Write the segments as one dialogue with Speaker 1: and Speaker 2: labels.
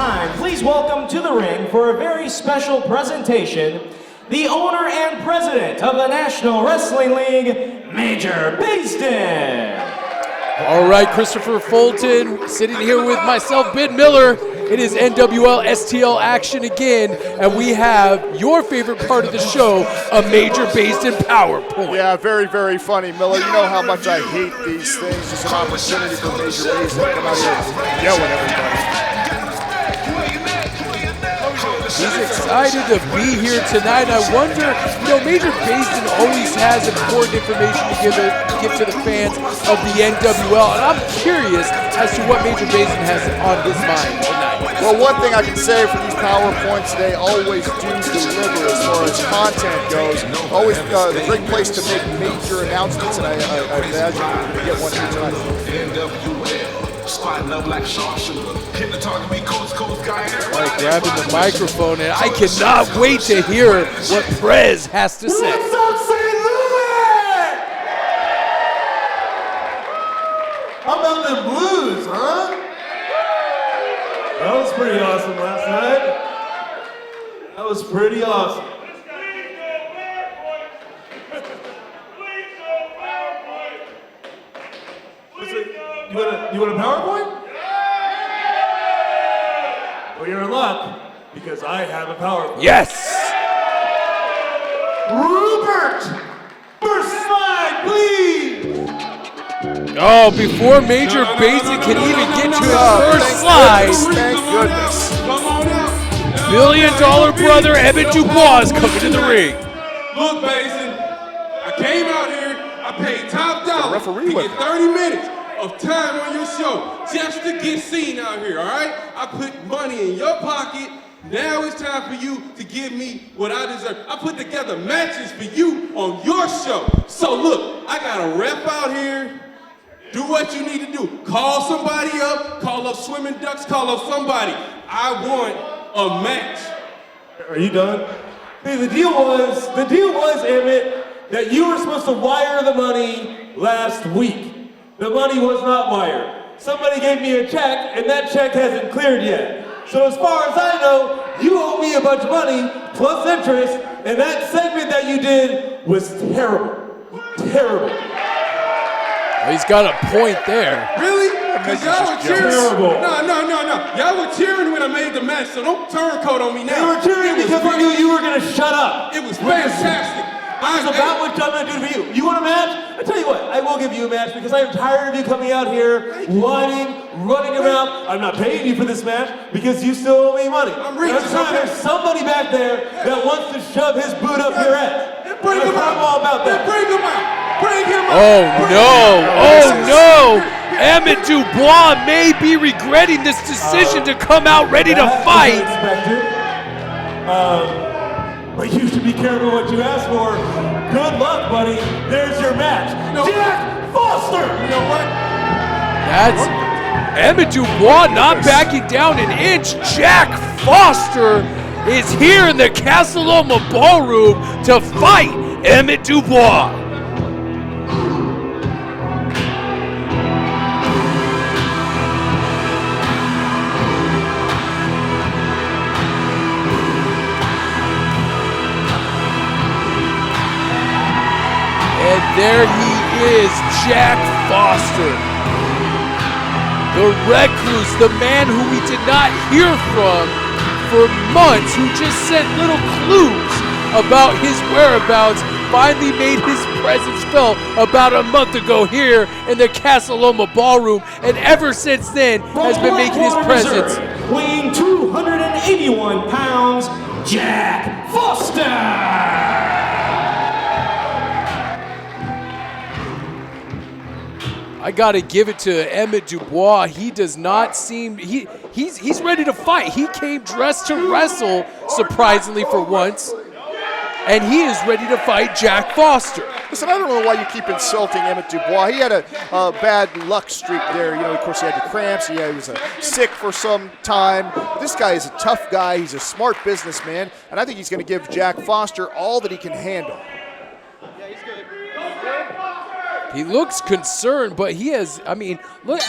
Speaker 1: time, please welcome to the ring for a very special presentation, the owner and president of the National Wrestling League, Major Bayston.
Speaker 2: All right, Christopher Fulton sitting here with myself, Ben Miller. It is NWL STL action again, and we have your favorite part of the show, a Major Bayston PowerPoint.
Speaker 3: Yeah, very, very funny, Miller. You know how much I hate these things. It's an opportunity for Major Bayston to come out here and yell at everybody.
Speaker 2: He's excited to be here tonight. I wonder, Major Bayston always has important information to give to the fans of the NWL, and I'm curious as to what Major Bayston has on his mind tonight.
Speaker 3: Well, one thing I can say for these PowerPoints, they always do deliver as far as content goes. Always a great place to make major announcements, and I imagine we're going to get one here tonight.
Speaker 2: Like grabbing the microphone, and I cannot wait to hear what Prez has to say.
Speaker 1: What's up, St. Louis?
Speaker 4: How about the Blues, huh? That was pretty awesome last night. That was pretty awesome. You want a PowerPoint? Well, you're in luck, because I have a PowerPoint.
Speaker 2: Yes!
Speaker 4: Rupert! First slide, please!
Speaker 2: Oh, before Major Bayston can even get to his first slide,
Speaker 3: Thank goodness.
Speaker 2: $1 billion brother Emit Dubois is coming to the ring.
Speaker 5: Look, Bayston, I came out here, I paid top dollar to
Speaker 3: with
Speaker 5: get 30 minutes of time on your show just to get seen out here, all right? I put money in your pocket. Now it's time for you to give me what I deserve. I put together matches for you on your show. So look, I got a rep out here. Do what you need to do. Call somebody up, call up Swimming Ducks, call up somebody. I want a match.
Speaker 4: Are you done? Hey, the deal was, Emit, that you were supposed to wire the money last week. The money was not wired. Somebody gave me a check, and that check hasn't cleared yet. So as far as I know, you owe me a bunch of money, plus interest, and that segment that you did was terrible. Terrible.
Speaker 2: He's got a point there.
Speaker 5: Really? Because y'all were cheering.
Speaker 4: terrible.
Speaker 5: No. Y'all were cheering when I made the match, so don't turncoat on me now.
Speaker 4: They were cheering because they knew you were going to shut up.
Speaker 5: It was fantastic.
Speaker 4: It was about what I'm going to do for you. You want a match? I tell you what, I will give you a match because I am tired of you coming out here, whining, running around. I'm not paying you for this match because you still owe me money.
Speaker 5: I'm reaching.
Speaker 4: There's somebody back there that wants to shove his boot up your ass.
Speaker 5: Bring him out.
Speaker 4: I'm all about that.
Speaker 5: Bring him out. Bring him out.
Speaker 2: Oh no! Emit Dubois may be regretting this decision to come out ready to fight.
Speaker 4: But you should be careful what you ask for. Good luck, buddy. There's your match. Jack Foster!
Speaker 5: You know what?
Speaker 2: That's Emit Dubois not backing down an inch. Jack Foster is here in the Casa Loma Ballroom to fight Emit Dubois. And there he is, Jack Foster. The recluse, the man who we did not hear from for months, who just sent little clues about his whereabouts, finally made his presence felt about a month ago here in the Casa Loma Ballroom, and ever since then has been making his presence.
Speaker 1: Weighing 281 pounds, Jack Foster!
Speaker 2: I gotta give it to Emit Dubois. He does not seem he's ready to fight. He came dressed to wrestle, surprisingly for once, and he is ready to fight Jack Foster.
Speaker 3: Listen, I don't know why you keep insulting Emit Dubois. He had a bad luck streak there. Of course, he had the cramps. He was sick for some time. This guy is a tough guy. He's a smart businessman, and I think he's going to give Jack Foster all that he can handle.
Speaker 2: He looks concerned, but he has, look,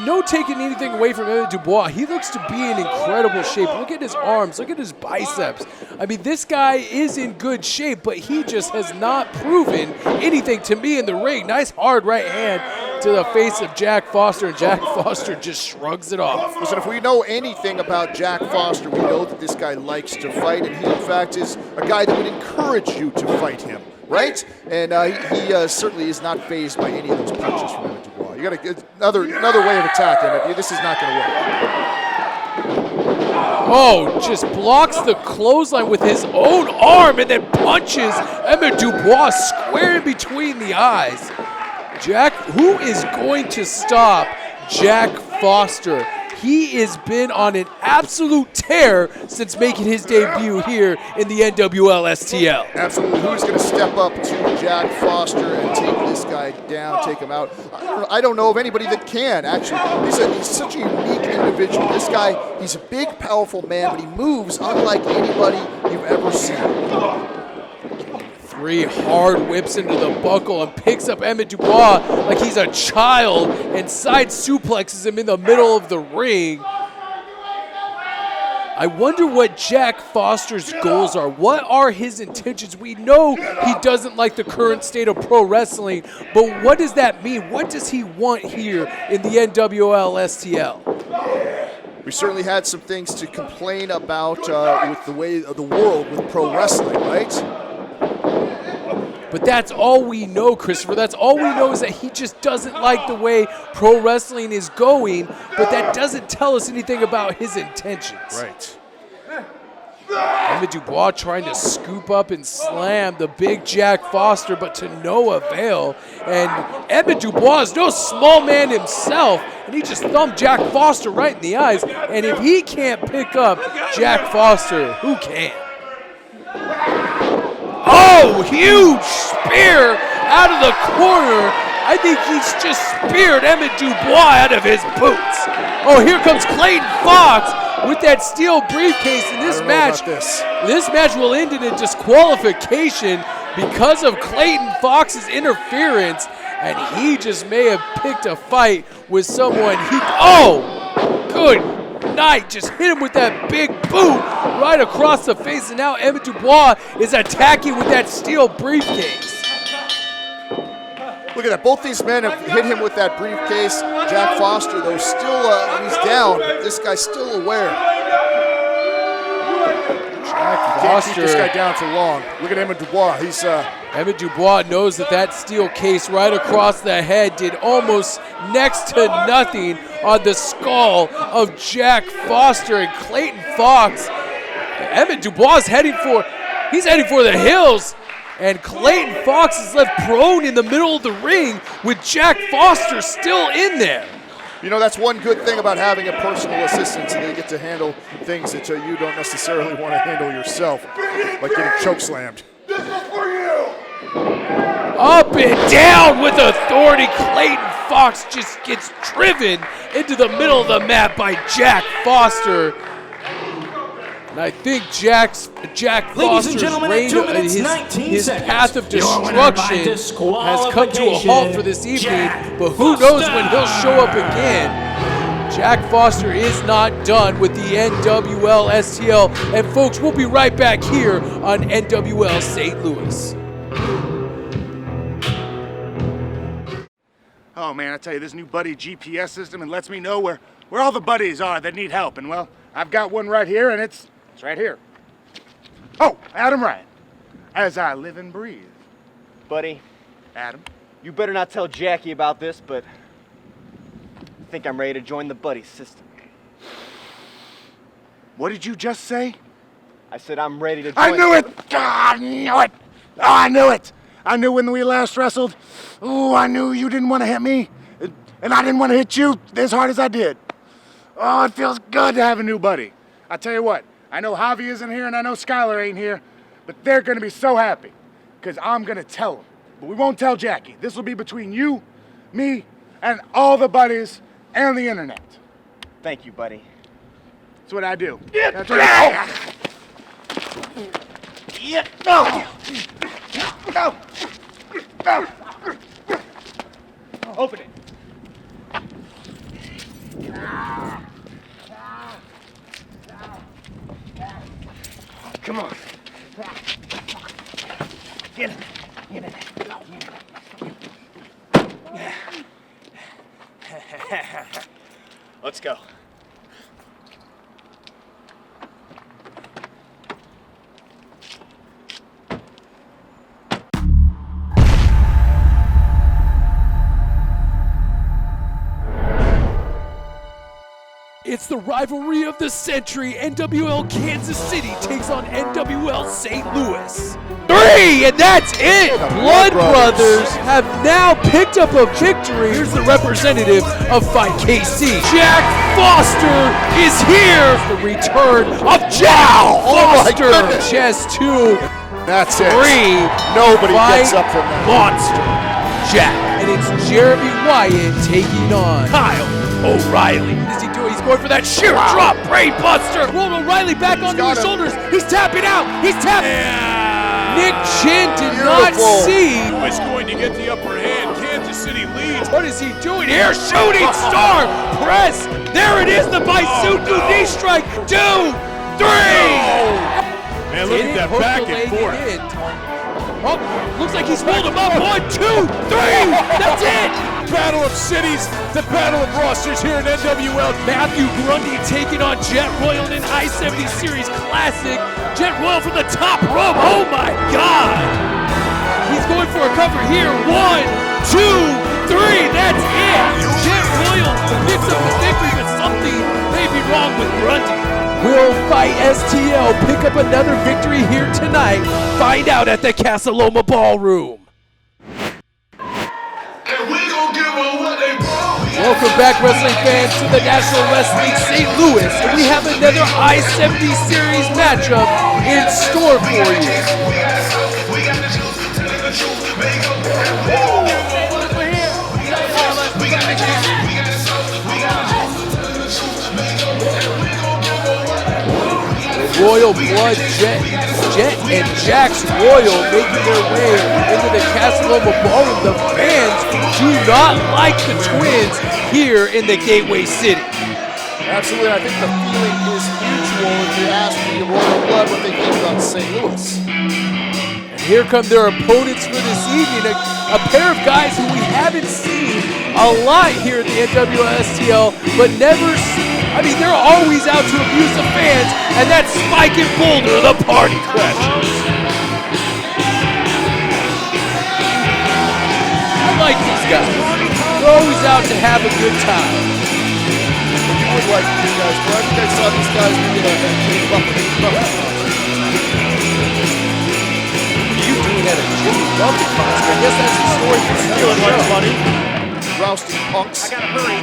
Speaker 2: no taking anything away from Emit Dubois. He looks to be in incredible shape. Look at his arms. Look at his biceps. I mean, this guy is in good shape, but he just has not proven anything to me in the ring. Nice hard right hand to the face of Jack Foster, and Jack Foster just shrugs it off.
Speaker 3: Listen, if we know anything about Jack Foster, we know that this guy likes to fight, and he, in fact, is a guy that would encourage you to fight him, right? And he certainly is not fazed by any of those punches from Emit Dubois. You got to another way of attack, Emit. This is not going to work.
Speaker 2: Oh, just blocks the clothesline with his own arm and then punches Emit Dubois square in between the eyes. Jack, who is going to stop Jack Foster? He has been on an absolute tear since making his debut here in the NWL STL.
Speaker 3: Absolutely. Who's going to step up to Jack Foster and take this guy down, take him out? I don't know of anybody that can, actually. He's such a unique individual. This guy, he's a big, powerful man, but he moves unlike anybody you've ever seen.
Speaker 2: 3 hard whips into the buckle and picks up Emit Dubois like he's a child and side suplexes him in the middle of the ring. I wonder what Jack Foster's goals are. What are his intentions? We know he doesn't like the current state of pro wrestling, but what does that mean? What does he want here in the NWL STL?
Speaker 3: We certainly had some things to complain about with the way of the world with pro wrestling, right?
Speaker 2: But that's all we know, Christopher. That's all we know is that he just doesn't like the way pro wrestling is going, but that doesn't tell us anything about his intentions.
Speaker 3: Right.
Speaker 2: Emit Dubois trying to scoop up and slam the big Jack Foster, but to no avail. And Emit Dubois is no small man himself, and he just thumped Jack Foster right in the eyes. And if he can't pick up Jack Foster, who can? Oh, huge spear out of the corner. I think he's just speared Emit Dubois out of his boots. Oh, here comes Clayton Fox with that steel briefcase in this match. This match will end in a disqualification because of Clayton Fox's interference, and he just may have picked a fight with someone good night, just hit him with that big boot right across the face, and now Emit Dubois is attacking with that steel briefcase.
Speaker 3: Look at that. Both these men have hit him with that briefcase. Jack Foster, though, still he's down. But this guy's still aware.
Speaker 2: Jack
Speaker 3: Can't
Speaker 2: Foster.
Speaker 3: keep this guy down for long. Look at Emit Dubois.
Speaker 2: Emit Dubois knows that steel case right across the head did almost next to nothing on the skull of Jack Foster, and Clayton Fox. Emit Dubois is heading for the hills, and Clayton Fox is left prone in the middle of the ring with Jack Foster still in there.
Speaker 3: You know, that's one good thing about having a personal assistant, so they get to handle things that you don't necessarily want to handle yourself, like getting chokeslammed.
Speaker 5: This is for you!
Speaker 2: Up and down with authority. Clayton Fox just gets driven into the middle of the mat by Jack Foster. And I think Jack Foster's reign, his path of destruction has come to a halt for this evening, but who knows when he'll show up again. Jack Foster is not done with the NWL STL, and folks, we'll be right back here on NWL St. Louis.
Speaker 6: Oh man, I tell you, this new buddy GPS system, it lets me know where all the buddies are that need help. And well, I've got one right here, and it's right here. Oh, Adam Ryan, as I live and breathe.
Speaker 7: Buddy,
Speaker 6: Adam?
Speaker 7: you better not tell Jackie about this, but I think I'm ready to join the buddy system.
Speaker 6: What did you just say?
Speaker 7: I said I'm ready to join.
Speaker 6: I knew it! God, I knew it! Oh, I knew it! I knew when we last wrestled. Oh, I knew you didn't want to hit me, and I didn't want to hit you as hard as I did. Oh, it feels good to have a new buddy. I tell you what, I know Javi isn't here and I know Skylar ain't here, but they're going to be so happy because I'm going to tell them. But we won't tell Jackie. This will be between you, me, and all the buddies and the internet.
Speaker 7: Thank you, buddy.
Speaker 6: That's what I do. No! Open it.
Speaker 7: Come on. Get it. Get it. Let's go.
Speaker 2: It's the rivalry of the century. NWL Kansas City takes on NWL St. Louis. 3, and that's it. Blood Brothers have now picked up a victory. Here's the representative of Fight KC. Jack Foster is here. The return of Jack Foster. Chess 2.
Speaker 3: That's it.
Speaker 2: 3.
Speaker 3: Nobody
Speaker 2: Fight
Speaker 3: gets up from that.
Speaker 2: Monster Jack. And it's Jeremy Wyatt taking on Kyle O'Reilly. What is he doing? He's going for that sheer drop brain buster. Roll O'Reilly back onto his shoulders. He's tapping out. He's tapping. Nick Chin did not see.
Speaker 8: Who is going to get the upper hand? Kansas City leads.
Speaker 2: What is he doing here? Shooting star press. There it is. The Baisutu knee strike. 2, 3.
Speaker 8: Man, look at that back and forth.
Speaker 2: Oh, looks like he's pulled him up. 1, 2, 3. That's it.
Speaker 8: Battle of cities, the battle of rosters here in NWL.
Speaker 2: Matthew Grundy taking on Jet Royal in an I-70 Series Classic. Jet Royal from the top rope. Oh my God! He's going for a cover here. 1, 2, 3. That's it. Jet Royal picks up the victory, but something may be wrong with Grundy. Will Fight STL pick up another victory here tonight? Find out at the Casa Loma Ballroom. Welcome back, wrestling fans, to the National Wrestling St. Louis, and we have another I-70 Series matchup in store for you. Royal Blood Jet and Jax Royal making their way into the Casa Loma Ballroom. The fans do not like the twins here in the Gateway City.
Speaker 3: Absolutely, I think the feeling is mutual if you ask the Royal Blood what they think about St. Louis.
Speaker 2: And here come their opponents for this evening, a pair of guys who we haven't seen a lot here at the NWL STL, but never seen. I mean, they're always out to abuse the fans, and that's Spike and Boulder, the Party Crashers. I like these guys. They're always out to have a good time.
Speaker 3: You would like these guys, but I think I saw these guys maybe at a Jimmy Buffett.
Speaker 2: What are you doing at a Jimmy Buffett concert? I guess that's the story for the
Speaker 3: Feeling like
Speaker 2: show.
Speaker 3: money. Rousting punks.
Speaker 7: I gotta hurry.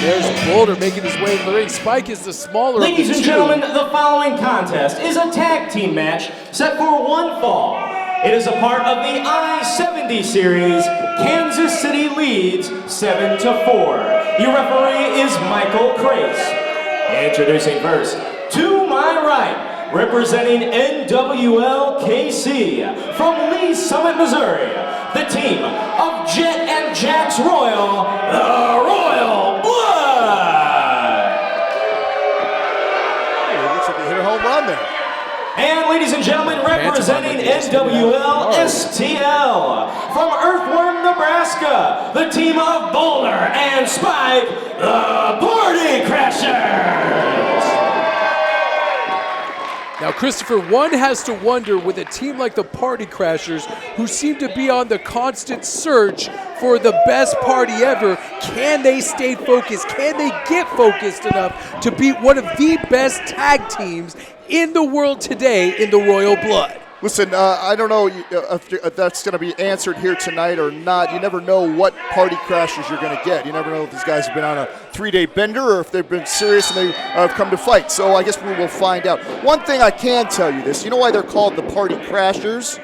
Speaker 2: There's Boulder making his way to the ring. Spike is the smaller
Speaker 1: Ladies
Speaker 2: of the
Speaker 1: and
Speaker 2: two.
Speaker 1: gentlemen, the following contest is a tag team match set for one fall. It is a part of the I-70 Series. Kansas City leads 7-4. Your referee is Michael Crace. Introducing first, to my right, representing NWL KC from Lee Summit, Missouri, the team of Jet and Jax Royal, the Royal Blood.
Speaker 3: Hey, it looks like they hit a home run there.
Speaker 1: And ladies and gentlemen, representing NWL STL from Earthworm, Nebraska, the team of Boulder and Spike, the Party Crashers.
Speaker 2: Now, Christopher, one has to wonder with a team like the Party Crashers, who seem to be on the constant search for the best party ever, can they stay focused? Can they get focused enough to beat one of the best tag teams in the world today in the Royal Blood?
Speaker 3: Listen, I don't know if that's going to be answered here tonight or not. You never know what Party Crashers you're going to get. You never know if these guys have been on a 3-day bender or if they've been serious and they have come to fight. So I guess we will find out. One thing I can tell you this. You know why they're called the Party Crashers?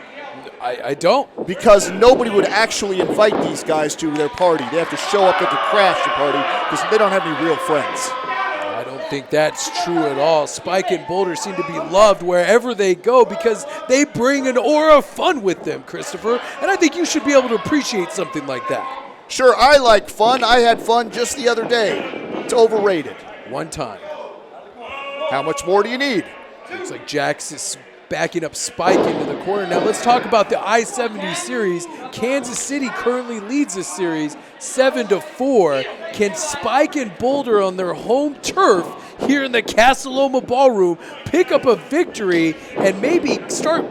Speaker 2: I don't.
Speaker 3: Because nobody would actually invite these guys to their party. They have to show up there to crash the party because they don't have any real friends.
Speaker 2: I don't think that's true at all. Spike and Boulder seem to be loved wherever they go because they bring an aura of fun with them, Christopher. And I think you should be able to appreciate something like that.
Speaker 3: Sure, I like fun. I had fun just the other day. It's overrated.
Speaker 2: One time.
Speaker 3: How much more do you need?
Speaker 2: Looks like Jax is backing up Spike into the corner. Now let's talk about the I-70 series. Kansas City currently leads this series 7-4. Can Spike and Boulder on their home turf here in the Casa Loma Ballroom pick up a victory and maybe start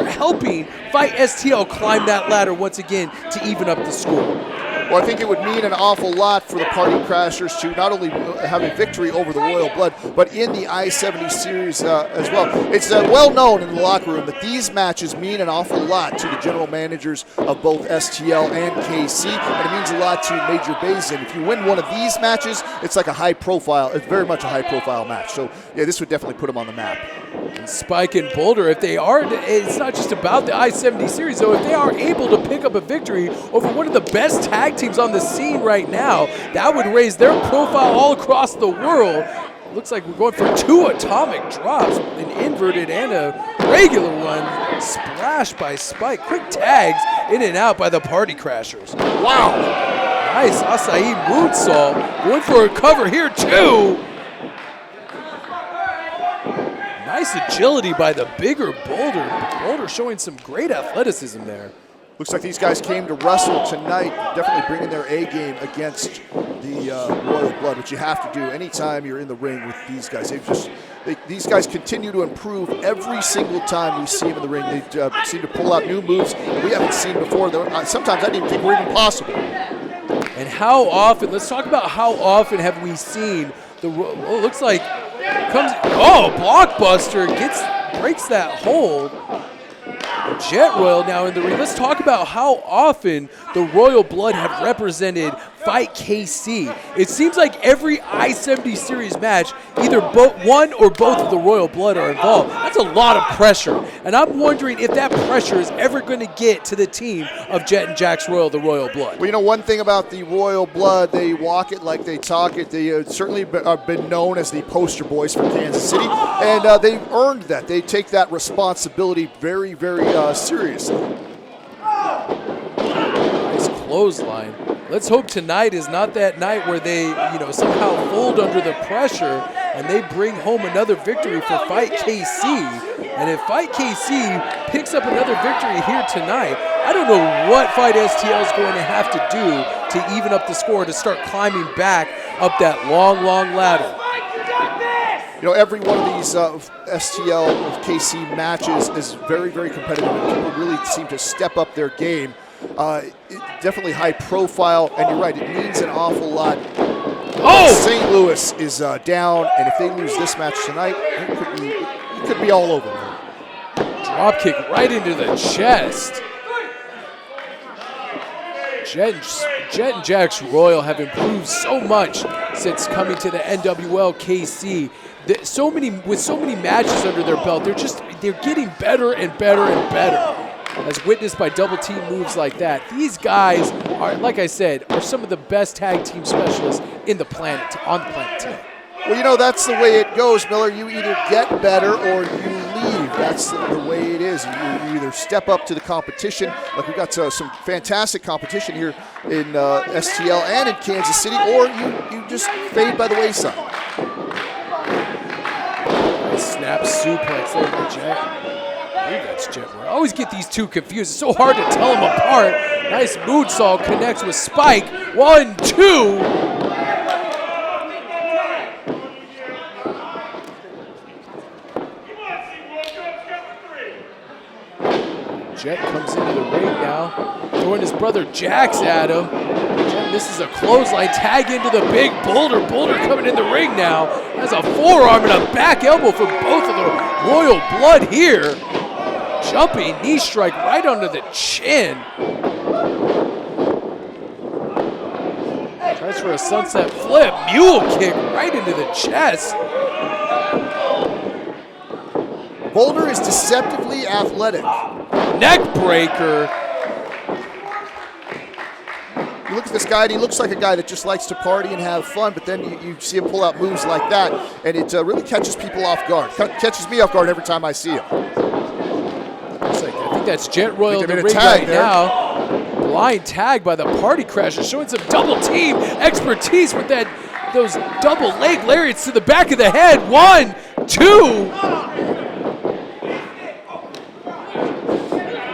Speaker 2: helping Fight STL climb that ladder once again to even up the score?
Speaker 3: Well, I think it would mean an awful lot for the Party Crashers to not only have a victory over the Royal Blood, but in the I-70 series as well. It's well known in the locker room that these matches mean an awful lot to the general managers of both STL and KC, and it means a lot to Major Bazin. If you win one of these matches, it's like a it's very much a high-profile match. So, yeah, this would definitely put them on the map.
Speaker 2: And Spike and Boulder, if they are, it's not just about the I-70 series, though. If they are able to pick up a victory over one of the best tag teams on the scene right now, that would raise their profile all across the world. Looks like we're going for 2 atomic drops, an inverted and a regular one. Splashed by Spike. Quick tags in and out by the Party Crashers. Wow. Nice acai moonsault. Going for a cover here, too. Nice agility by the bigger Boulder. Boulder showing some great athleticism there.
Speaker 3: Looks like these guys came to wrestle tonight, definitely bringing their A game against the Royal Blood, which you have to do anytime you're in the ring with these guys. These guys continue to improve every single time we see them in the ring. They seem to pull out new moves we haven't seen before. Sometimes I didn't even think were even possible.
Speaker 2: And how often, let's talk about how often have we seen looks like Blockbuster breaks that hold. Jet Royal now in the ring. Let's talk about how often the Royal Blood have represented Fight KC. It seems like every I-70 series match, either one or both of the Royal Blood are involved. That's a lot of pressure. And I'm wondering if that pressure is ever going to get to the team of Jet and Jax Royal, the Royal Blood.
Speaker 3: Well, you know, one thing about the Royal Blood, they walk it like they talk it. They certainly have been known as the poster boys for Kansas City, and they've earned that. They take that responsibility very, very seriously.
Speaker 2: Nice clothesline. Let's hope tonight is not that night where they, somehow fold under the pressure and they bring home another victory for Fight KC. And if Fight KC picks up another victory here tonight, I don't know what Fight STL is going to have to do to even up the score to start climbing back up that long, long ladder.
Speaker 3: You know, every one of these STL KC matches is very, very competitive, and people really seem to step up their game. Definitely high profile, and you're right, it means an awful lot. St. Louis is down, and if they lose this match tonight, it could be all over.
Speaker 2: Drop kick right into the chest. Jet and Jax Royal have improved so much since coming to the NWL KC. With so many matches under their belt, they're getting better and better and better. As witnessed by double team moves like that. These guys are, like I said, are some of the best tag team specialists on the planet today.
Speaker 3: Well, you know, that's the way it goes, Miller. You either get better or you leave. That's the way it is. You either step up to the competition, like we've got some fantastic competition here in STL and in Kansas City, or you just fade by the wayside.
Speaker 2: Nice snap suplex there by Jet. I believe that's Jet Royal. I always get these two confused. It's so hard to tell them apart. Nice moonsault connects with Spike. 1, 2. Jet comes into the ring now, throwing his brother Jax at him. Jet misses a clothesline, tag into the big Boulder. Boulder coming in the ring now. Has a forearm and a back elbow for both of the Royal Blood here. Jumping knee strike right under the chin. Tries for a sunset flip. Mule kick right into the chest.
Speaker 3: Boulder is deceptively athletic.
Speaker 2: Neck breaker.
Speaker 3: You look at this guy, and he looks like a guy that just likes to party and have fun, but then you see him pull out moves like that, and it really catches people off guard. Catches me off guard every time I see him.
Speaker 2: I think that's Jet Royal in the ring right now. Blind tag by the Party Crashers, showing some double team expertise with that those double leg lariats to the back of the head. 1, 2.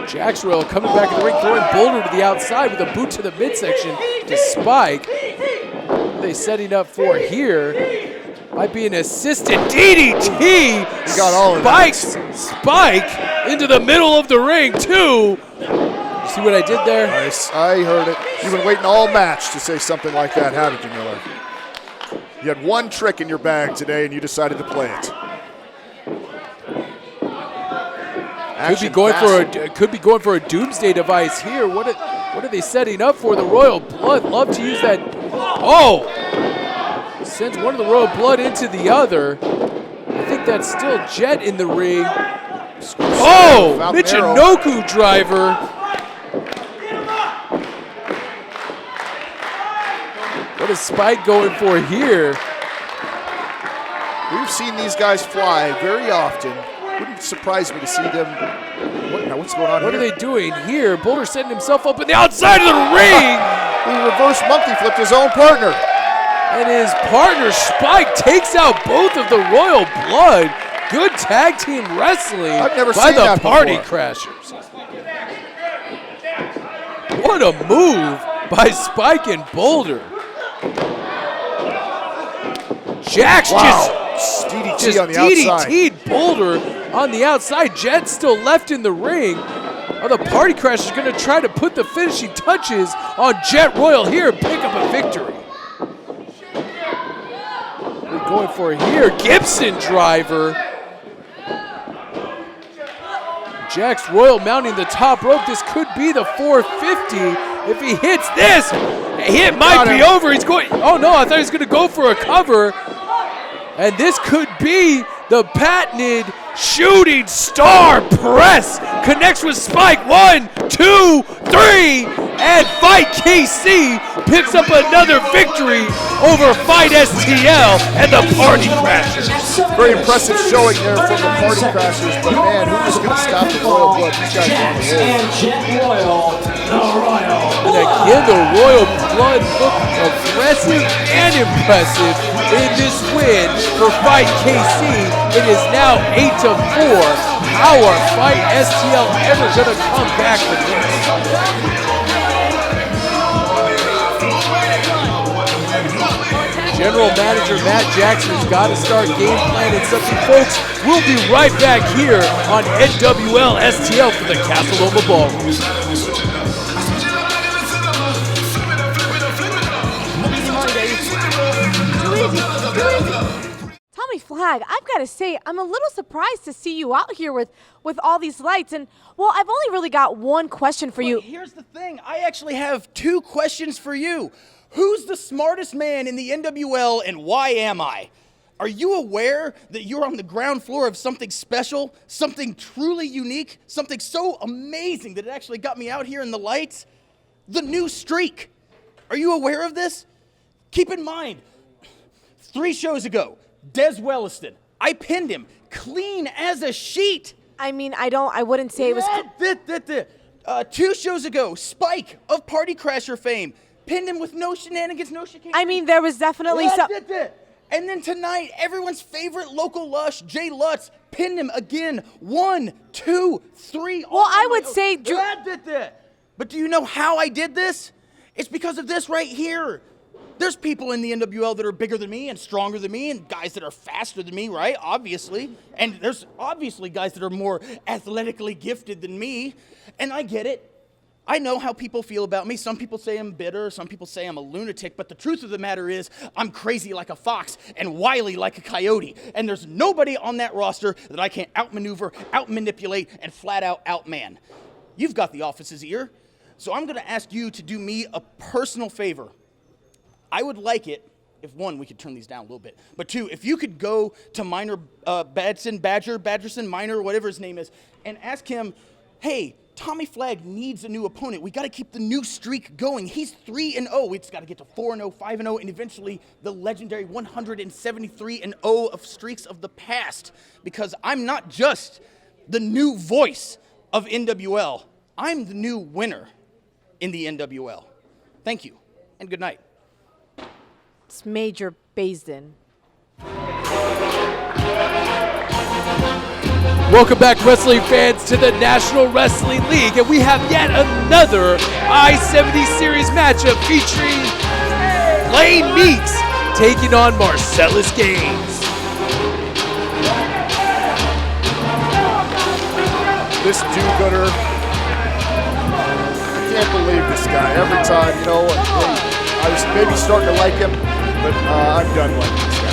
Speaker 2: Jax Royal coming back in the ring, throwing Boulder to the outside with a boot to the midsection to Spike. What are they setting up for here? Might be an assisted DDT.
Speaker 3: He got all of that.
Speaker 2: Spike into the middle of the ring, too. You see what I did there?
Speaker 3: Nice. I heard it. You've been waiting all match to say something like that, haven't you, Miller? You had one trick in your bag today, and you decided to play it.
Speaker 2: Could be going for a doomsday device here. What are they setting up for? The Royal Blood love to use that. Oh! Sends one of the Royal Blood into the other. I think that's still Jet in the ring. Oh! Michinoku driver. What is Spike going for here?
Speaker 3: We've seen these guys fly very often. Wouldn't surprise me to see them. What's going on here?
Speaker 2: What are they doing here? Boulder setting himself up in the outside of the ring.
Speaker 3: He reverse monkey flipped his own partner.
Speaker 2: And his partner, Spike, takes out both of the Royal Blood. Good tag team wrestling
Speaker 3: I've never
Speaker 2: by
Speaker 3: seen
Speaker 2: the
Speaker 3: that
Speaker 2: Party
Speaker 3: before.
Speaker 2: Crashers. What a move by Spike and Boulder. Jax just
Speaker 3: DDT on the outside.
Speaker 2: DDT'd Boulder on the outside. Jet's still left in the ring. Are the Party Crashers going to try to put the finishing touches on Jet Royal here and pick up a victory? We're going for here. Gibson driver. Jax Royal mounting the top rope. This could be the 450. If he hits this, it might be over. He's going. Oh no, I thought he was going to go for a cover. And this could be the patented shooting star press. Connects with Spike. 1, 2, 3. And Fight KC picks up another victory over Fight STL and the Party Crashers.
Speaker 3: Very impressive showing there from the Party Crashers. But man, who's going to stop the Royal Blood? These guys are on the roll.
Speaker 2: And again, the Royal Blood look aggressive and impressive in this win for Fight KC. It is now 8-4. How are Fight STL ever going to come back from this? General Manager Matt Jackson's got to start game planning something, folks. We'll be right back here on NWL STL for the Castle Loma Ballroom.
Speaker 9: Tommy Flag, I've got to say, I'm a little surprised to see you out here with all these lights. And, well, I've only really got one question for you.
Speaker 10: Here's the thing. I actually have 2 questions for you. Who's the smartest man in the NWL and why am I? Are you aware that you're on the ground floor of something special, something truly unique, something so amazing that it actually got me out here in the lights? The new streak. Are you aware of this? Keep in mind, 3 shows ago, Des Welliston, I pinned him clean as a sheet.
Speaker 9: I mean, I wouldn't say it was...
Speaker 10: 2 shows ago, Spike of Party Crasher fame, pinned him with no shenanigans, no chicanery.
Speaker 9: I mean, there was definitely some...
Speaker 10: And then tonight, everyone's favorite local lush, Jay Lutz, pinned him again. 1, 2, 3.
Speaker 9: Well, I would say...
Speaker 10: But do you know how I did this? It's because of this right here. There's people in the NWL that are bigger than me and stronger than me and guys that are faster than me, right? Obviously. And there's obviously guys that are more athletically gifted than me. And I get it. I know how people feel about me. Some people say I'm bitter. Some people say I'm a lunatic. But the truth of the matter is I'm crazy like a fox and wily like a coyote. And there's nobody on that roster that I can't outmaneuver, outmanipulate, and flat out outman. You've got the office's ear. So I'm going to ask you to do me a personal favor. I would like it if, 1, we could turn these down a little bit. But 2, if you could go to Minor Badgerson, Minor, whatever his name is, and ask him, hey, Tommy Flag needs a new opponent. We got to keep the new streak going. He's 3-0. We just got to get to 4-0, 5-0, and eventually the legendary 173-0 of streaks of the past. Because I'm not just the new voice of NWL. I'm the new winner in the NWL. Thank you, and good night.
Speaker 9: It's Major Basden.
Speaker 2: Welcome back, wrestling fans, to the National Wrestling League, and we have yet another I-70 Series matchup featuring Blaine Meeks taking on Marcellus Gaines.
Speaker 3: This do-gooder, I can't believe this guy. Every time, you know, I was maybe starting to like him, but I'm done liking this guy.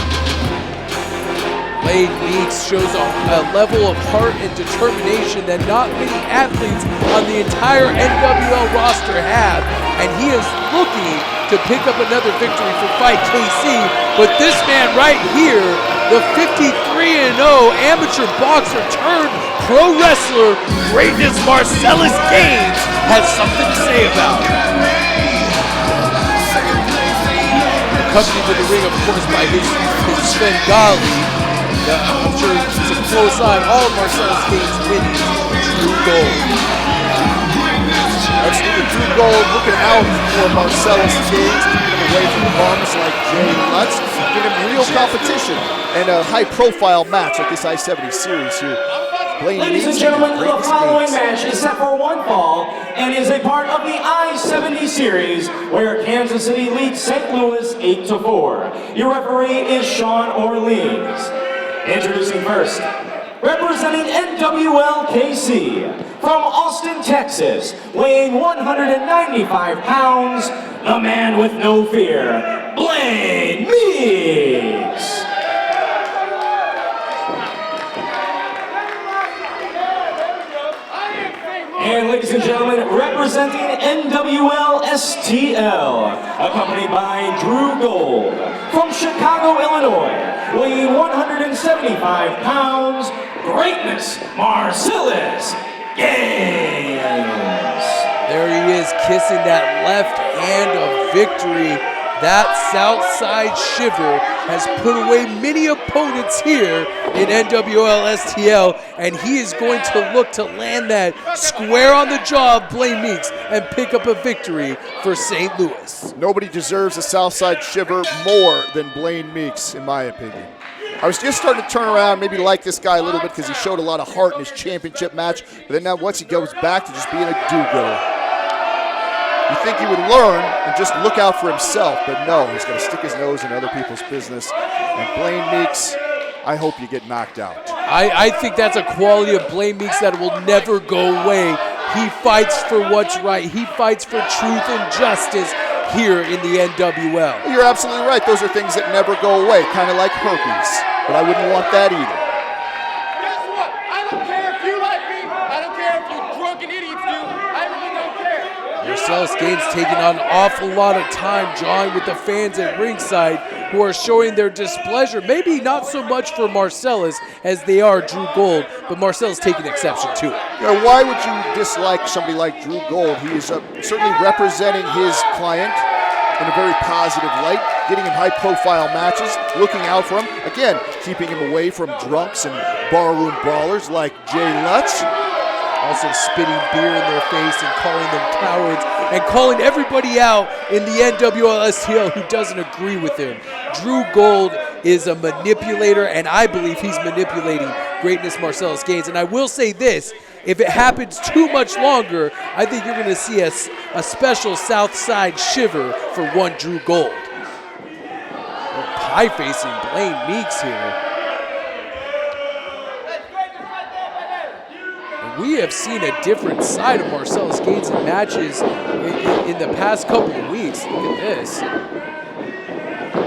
Speaker 2: Blaine Meeks shows a level of heart and determination that not many athletes on the entire NWL roster have, and he is looking to pick up another victory for Fight KC. But this man right here, the 53-0 amateur boxer turned pro wrestler, greatness Marcellus Gaines, has something to say about it. Accompanied to the ring, of course, by his Svengali. I'm sure it's a close eye on all of Marcellus Gaines winning. Drew Gold.
Speaker 3: Absolutely, Drew Gold looking out for Marcellus Gaines, keeping him away from bums like Jay Lutz, giving him real competition and a high-profile match like this I-70 series here. Blaine
Speaker 1: Ladies and
Speaker 3: Meeks
Speaker 1: gentlemen, the
Speaker 3: greatness
Speaker 1: following
Speaker 3: Gaines.
Speaker 1: match is set for one fall and is a part of the I-70 series where Kansas City leads St. Louis 8-4. Your referee is Sean Orleans. Introducing first, representing NWL KC, from Austin, Texas, weighing 195 pounds, the man with no fear, Blaine Meeks. And ladies and gentlemen, representing NWL STL, accompanied by Drew Gold, from Chicago, Illinois, weighing 175 pounds, greatness Marcellus Gaines.
Speaker 2: There he is, kissing that left hand of victory. That Southside Shiver has put away many opponents here in NWL STL, and he is going to look to land that square on the jaw of Blaine Meeks and pick up a victory for St. Louis.
Speaker 3: Nobody deserves a Southside Shiver more than Blaine Meeks, in my opinion. I was just starting to turn around, maybe like this guy a little bit because he showed a lot of heart in his championship match, but then now once he goes back to just being a do-gooder. You think he would learn and just look out for himself, but no, he's going to stick his nose in other people's business. And Blaine Meeks, I hope you get knocked out.
Speaker 2: I think that's a quality of Blaine Meeks that will never go away. He fights for what's right. He fights for truth and justice here in the NWL.
Speaker 3: You're absolutely right. Those are things that never go away, kind of like herpes. But I wouldn't want that either.
Speaker 8: Guess what? I don't care if you like me. I don't care if you drunken idiots do. I really don't care.
Speaker 2: Marcellus Gaines taking on an awful lot of time drawing with the fans at ringside who are showing their displeasure. Maybe not so much for Marcellus as they are Drew Gold, but Marcellus taking exception to it.
Speaker 3: You know, why would you dislike somebody like Drew Gold? He is certainly representing his client in a very positive light, getting in high-profile matches, looking out for him. Again, keeping him away from drunks and barroom brawlers like Jay Lutz.
Speaker 2: Also spitting beer in their face and calling them cowards and calling everybody out in the NWL STL who doesn't agree with him. Drew Gold is a manipulator, and I believe he's manipulating greatness Marcellus Gaines. And I will say this, if it happens too much longer, I think you're going to see a special Southside Shiver for one Drew Gold. Pie-facing Blaine Meeks here. We have seen a different side of Marcellus Gaines in matches in the past couple of weeks. Look at this.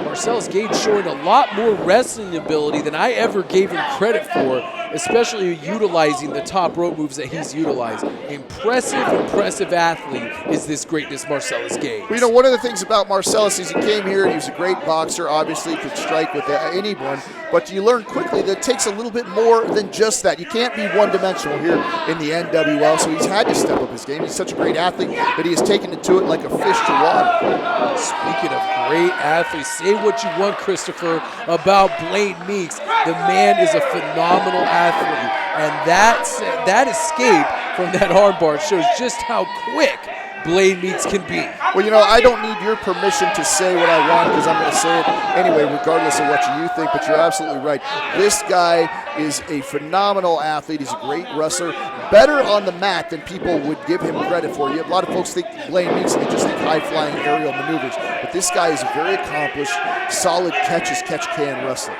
Speaker 2: Marcellus Gaines showing a lot more wrestling ability than I ever gave him credit for, especially utilizing the top rope moves that he's utilized. Impressive athlete is this greatness Marcellus Gaines.
Speaker 3: Well, you know, one of the things about Marcellus is he came here and he was a great boxer. Obviously, he could strike with anyone, but you learn quickly that it takes a little bit more than just that. You can't be one-dimensional here in the NWL, so he's had to step up his game. He's such a great athlete that he has taken to it like a fish to water.
Speaker 2: Speaking of great athletes, say what you want, Christopher, about Blaine Meeks. The man is a phenomenal athlete, and that escape from that armbar shows just how quick Blaine Meeks can be.
Speaker 3: Well, you know, I don't need your permission to say what I want because I'm going to say it anyway, regardless of what you think, but you're absolutely right. This guy is a phenomenal athlete. He's a great wrestler, better on the mat than people would give him credit for. A lot of folks think Blaine Meeks, and they just think high-flying aerial maneuvers, but this guy is a very accomplished, solid catch-as-catch-can wrestler.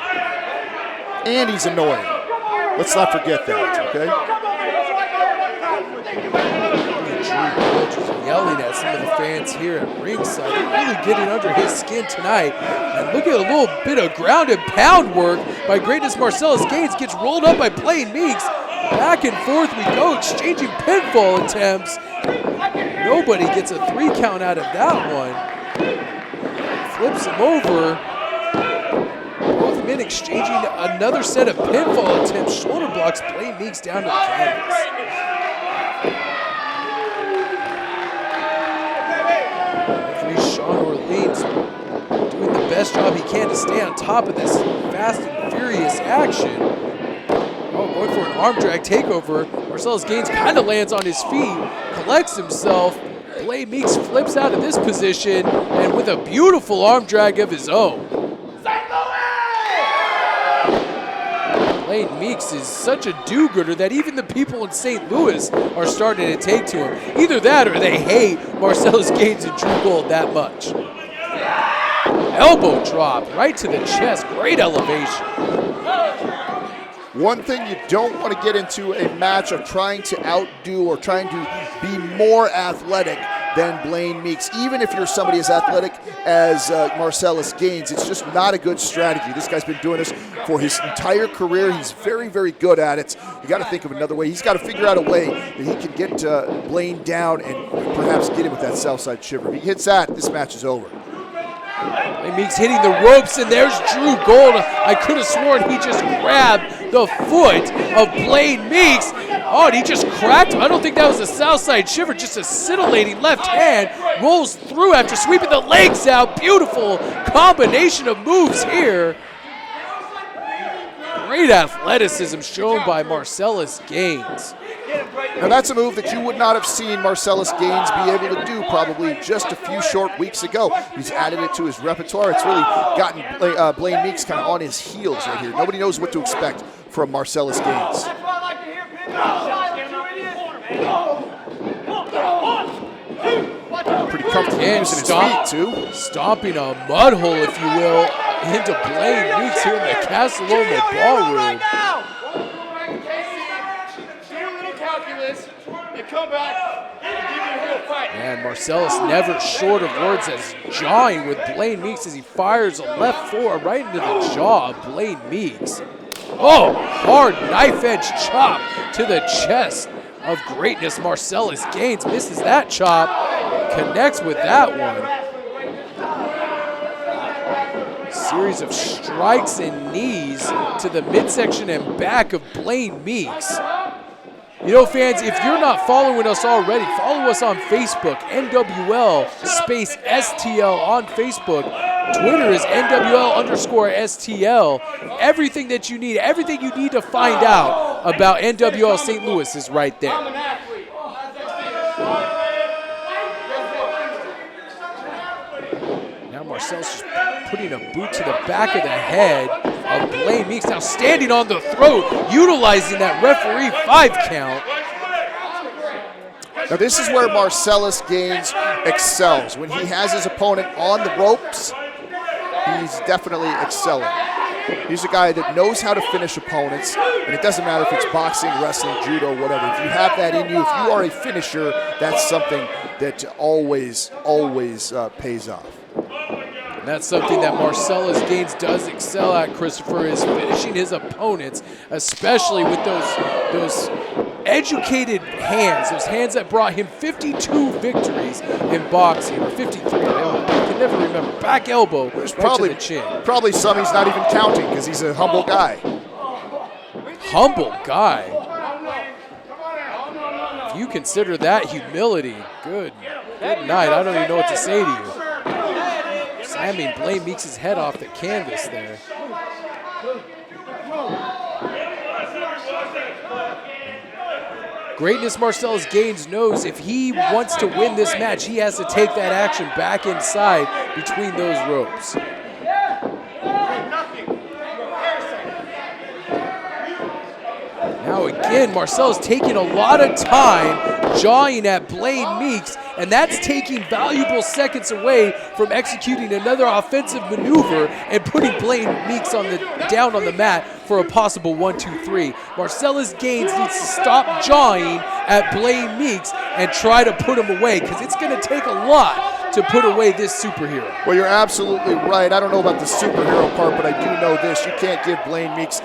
Speaker 3: And he's annoying. Let's not forget that, okay?
Speaker 2: Yelling at some of the fans here at ringside, really getting under his skin tonight. And look at a little bit of ground and pound work by Greatness Marcellus Gaines. Gets rolled up by Blaine Meeks. Back and forth we go, exchanging pinfall attempts. Nobody gets a 3 count out of that one. Flips him over. Both men exchanging another set of pinfall attempts. Shoulder blocks Blaine Meeks down to the canvas. Sean Orleans doing the best job he can to stay on top of this fast and furious action. Oh, going for an arm drag takeover. Marcellus Gaines kind of lands on his feet, collects himself. Blaine Meeks flips out of this position and with a beautiful arm drag of his own. Blaine Meeks is such a do-gooder that even the people in St. Louis are starting to take to him. Either that or they hate Marcellus Gaines and Drew Gold that much. Elbow drop right to the chest. Great elevation.
Speaker 3: One thing you don't want to get into a match of trying to outdo or trying to be more athletic than Blaine Meeks. Even if you're somebody as athletic as Marcellus Gaines, it's just not a good strategy. This guy's been doing this for his entire career. He's very, very good at it. You got to think of another way. He's got to figure out a way that he can get Blaine down and perhaps get him with that Southside Shiver. If he hits that, this match is over.
Speaker 2: Blaine Meeks hitting the ropes, and there's Drew Gold. I could have sworn he just grabbed the foot of Blaine Meeks. Oh, and he just cracked him. I don't think that was a Southside Shiver, just a scintillating left hand. Rolls through after sweeping the legs out. Beautiful combination of moves here. Great athleticism shown by Marcellus Gaines.
Speaker 3: Now that's a move that you would not have seen Marcellus Gaines be able to do probably just a few short weeks ago. He's added it to his repertoire. It's really gotten Blaine Meeks kind of on his heels right here. Nobody knows what to expect from Marcellus Gaines. Pretty comfortable using his feet too.
Speaker 2: Stomping a mud hole, if you will, into Blaine Meeks here in the Casa Loma Ballroom.
Speaker 8: Come back and give you a real fight.
Speaker 2: And Marcellus never short of words as jawing with Blaine Meeks as he fires a left forearm right into the jaw of Blaine Meeks. Oh, hard knife edge chop to the chest of Greatness Marcellus Gaines. Misses that chop, connects with that one. Series of strikes and knees to the midsection and back of Blaine Meeks. You know, fans, if you're not following us already, follow us on Facebook, NWL STL on Facebook. Twitter is NWL_STL. Everything that you need, everything you need to find out about NWL St. Louis is right there. Now Marcellus just putting a boot to the back of the head of Blaine Meeks, now standing on the throat, utilizing that referee 5 count.
Speaker 3: Now this is where Marcellus Gaines excels. When he has his opponent on the ropes, he's definitely excelling. He's a guy that knows how to finish opponents, and it doesn't matter if it's boxing, wrestling, judo, whatever. If you have that in you, if you are a finisher, that's something that always pays off.
Speaker 2: And that's something that Marcellus Gaines does excel at, Christopher, is finishing his opponents, especially with those educated hands, those hands that brought him 52 victories in boxing, or 53, I can never remember. Back elbow right to the chin.
Speaker 3: Probably some he's not even counting because he's a humble guy.
Speaker 2: Humble guy? If you consider that humility, good night. I don't even know what to say to you. Slamming Blaine Meeks' head off the canvas there. Greatness Marcellus Gaines knows if he wants to win this match, he has to take that action back inside between those ropes. Now again, Marcellus taking a lot of time jawing at Blaine Meeks, and that's taking valuable seconds away from executing another offensive maneuver and putting Blaine Meeks down on the mat for a possible 1-2-3. Marcellus Gaines needs to stop jawing at Blaine Meeks and try to put him away, because it's going to take a lot to put away this superhero.
Speaker 3: Well, you're absolutely right. I don't know about the superhero part, but I do know this. You can't give Blaine Meeks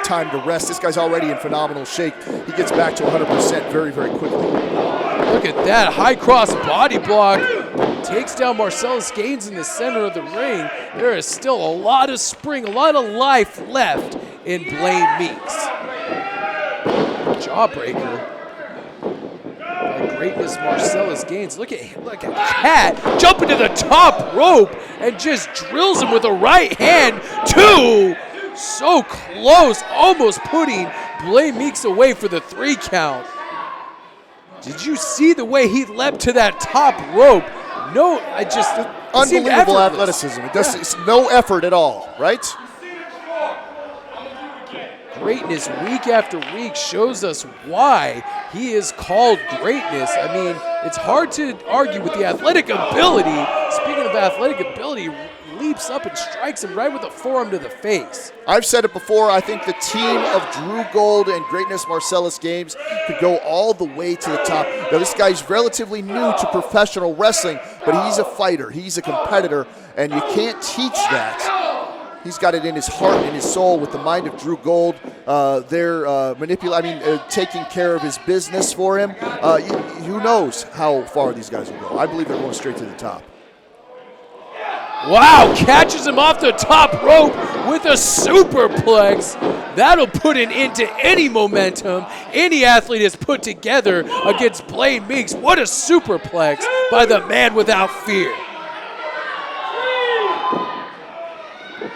Speaker 3: time to rest. This guy's already in phenomenal shape. He gets back to 100% very, very quickly.
Speaker 2: Look at that high cross body block. Takes down Marcellus Gaines in the center of the ring. There is still a lot of spring, a lot of life left in Blaine Meeks. Jawbreaker. Greatness Marcellus Gaines. Look at Cat jumping to the top rope and just drills him with a right hand. Two. So close, almost putting Blaine Meeks away for the 3 count. Did you see the way he leapt to that top rope? No,
Speaker 3: unbelievable athleticism. It's no effort at all, right?
Speaker 2: Greatness week after week shows us why he is called greatness. I mean, it's hard to argue with the athletic ability. Speaking of athletic ability, leaps up and strikes him right with a forearm to the face.
Speaker 3: I've said it before, I think the team of Drew Gold and Greatness Marcellus Gaines could go all the way to the top. Now, this guy's relatively new to professional wrestling, but he's a fighter, he's a competitor, and you can't teach that. He's got it in his heart and his soul with the mind of Drew Gold. They're taking care of his business for him. Who knows how far these guys will go. I believe they're going straight to the top.
Speaker 2: Wow, catches him off the top rope with a superplex. That'll put an end to any momentum any athlete has put together against Blaine Meeks. What a superplex by the man without fear.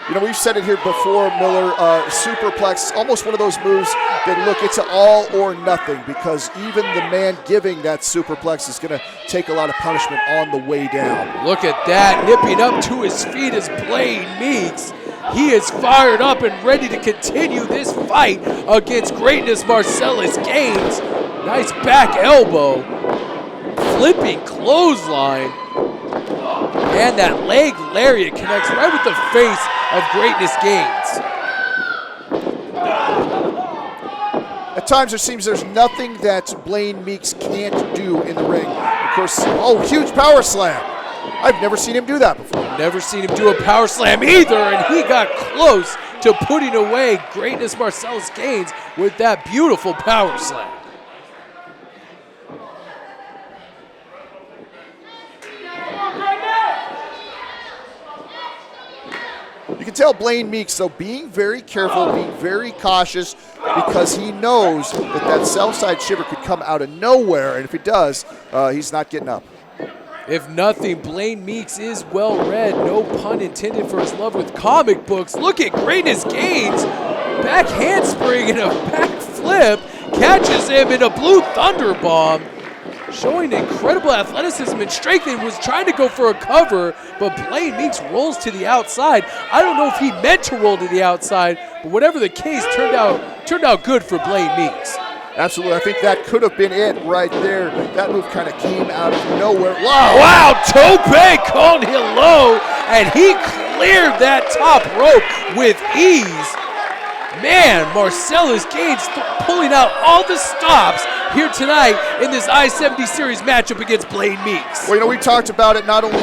Speaker 3: You know, we've said it here before, Miller, superplex, almost one of those moves that, look, it's an all or nothing, because even the man giving that superplex is going to take a lot of punishment on the way down.
Speaker 2: Look at that, nipping up to his feet is Blaine Meeks. He is fired up and ready to continue this fight against Greatness Marcellus Gaines. Nice back elbow, flipping clothesline. And that leg lariat connects right with the face of Greatness Gaines.
Speaker 3: At times it seems there's nothing that Blaine Meeks can't do in the ring. Of course, huge power slam. I've never seen him do that before.
Speaker 2: Never seen him do a power slam either, and he got close to putting away Greatness Marcellus Gaines with that beautiful power slam.
Speaker 3: You can tell Blaine Meeks, though, being very careful, being very cautious, because he knows that south side shiver could come out of nowhere, and if it does, he's not getting up.
Speaker 2: If nothing, Blaine Meeks is well-read, no pun intended for his love with comic books. Look at Greatness Gaines, back handspring and a back flip, catches him in a blue thunder bomb. Showing incredible athleticism and strength, and was trying to go for a cover, but Blaine Meeks rolls to the outside. I don't know if he meant to roll to the outside, but whatever the case, turned out good for Blaine Meeks.
Speaker 3: Absolutely, I think that could have been it right there. That move kind of came out of nowhere.
Speaker 2: Wow, Tope called hello, and he cleared that top rope with ease. Man, Marcellus Gaines pulling out all the stops here tonight in this I-70 Series matchup against Blaine Meeks.
Speaker 3: Well, you know, we talked about it, not only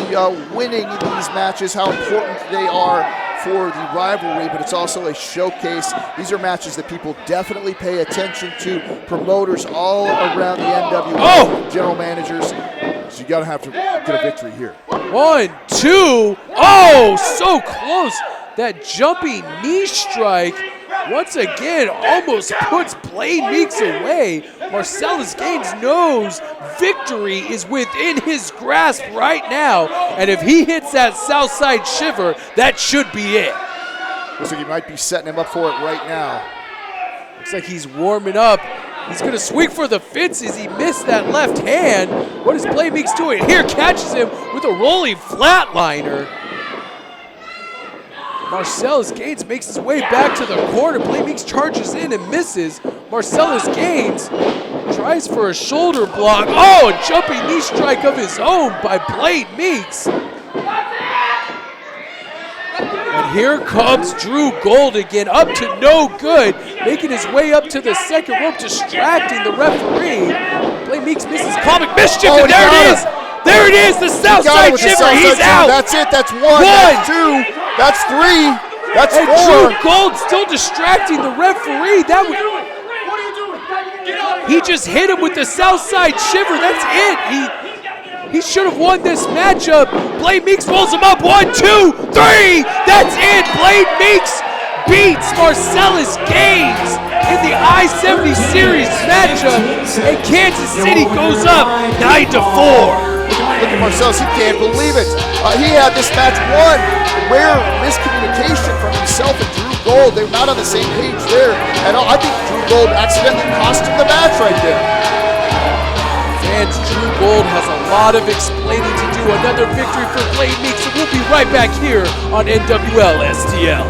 Speaker 3: winning these matches, how important they are for the rivalry, but it's also a showcase. These are matches that people definitely pay attention to. Promoters all around the NWL, general managers. So you gotta have to get a victory here.
Speaker 2: 1, 2, oh, so close. That jumping knee strike once again almost puts Blaine Meeks away. Marcellus Gaines knows victory is within his grasp right now, and if he hits that south side shiver, that should be it.
Speaker 3: Looks like he might be setting him up for it right now.
Speaker 2: Looks like he's warming up He's gonna swing for the fences. He missed that left hand. What is Blaine Meeks doing? Here, catches him with a rolling flatliner. Marcellus Gaines makes his way back to the corner. Blaine Meeks charges in and misses. Marcellus Gaines tries for a shoulder block. Oh, a jumping knee strike of his own by Blaine Meeks. And here comes Drew Gold again, up to no good, making his way up to the second rope, distracting the referee. Blaine Meeks misses comic mischief, and there it is! There it is, the Southside Shiver, he's out!
Speaker 3: That's it, that's one, that's two, that's three, that's
Speaker 2: and
Speaker 3: four.
Speaker 2: Drew Gold still distracting the referee. That was, he just hit him with the Southside Shiver, that's it. He should have won this matchup. Blaine Meeks rolls him up. 1, 2, 3. That's it. Blaine Meeks beats Marcellus Gaines in the I-70 Series matchup, and Kansas City goes up 9-4.
Speaker 3: Look at Marcellus, he can't believe it. He had this match won. Rare miscommunication from himself and Drew Gold. They're not on the same page there. And I think Drew Gold accidentally cost him the match right there.
Speaker 2: Fans, Drew Gold has a lot of explaining to do. Another victory for Blaine Meeks, and we'll be right back here on NWL STL.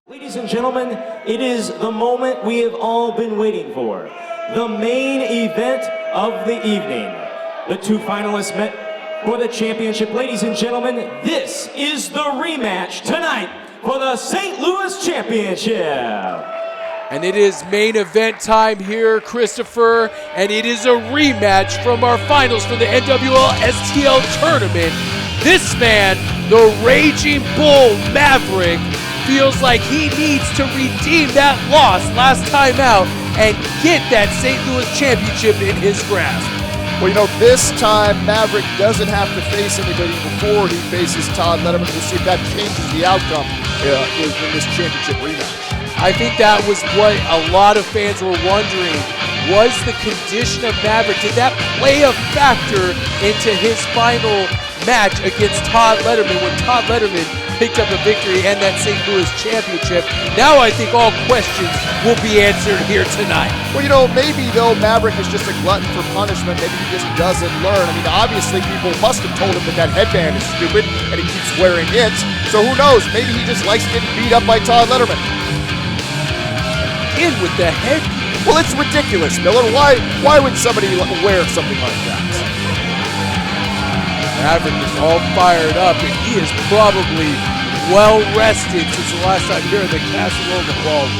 Speaker 1: Ladies and gentlemen, it is the moment we have all been waiting for. The main event of the evening. The two finalists met for the championship. Ladies and gentlemen, this is the rematch tonight for the St. Louis Championship.
Speaker 2: And it is main event time here, Christopher, and it is a rematch from our finals for the NWL STL tournament. This man, the Raging Bull Maverick, feels like he needs to redeem that loss last time out and get that St. Louis Championship in his grasp.
Speaker 3: Well, you know, this time Maverick doesn't have to face anybody before he faces Todd Letterman. We'll see if that changes the outcome in this championship rematch.
Speaker 2: I think that was what a lot of fans were wondering. Was the condition of Maverick, did that play a factor into his final match against Todd Letterman when Todd Letterman picked up a victory and that St. Louis Championship? Now I think all questions will be answered here tonight.
Speaker 3: Well, you know, maybe though Maverick is just a glutton for punishment. Maybe he just doesn't learn. I mean, obviously people must have told him that headband is stupid and he keeps wearing it. So who knows? Maybe he just likes getting beat up by Todd Letterman.
Speaker 2: In with the head.
Speaker 3: Well, it's ridiculous, Miller. Why would somebody wear something like that?
Speaker 2: Maverick is all fired up, and he is probably well rested since the last time here in the Castle Ballroom.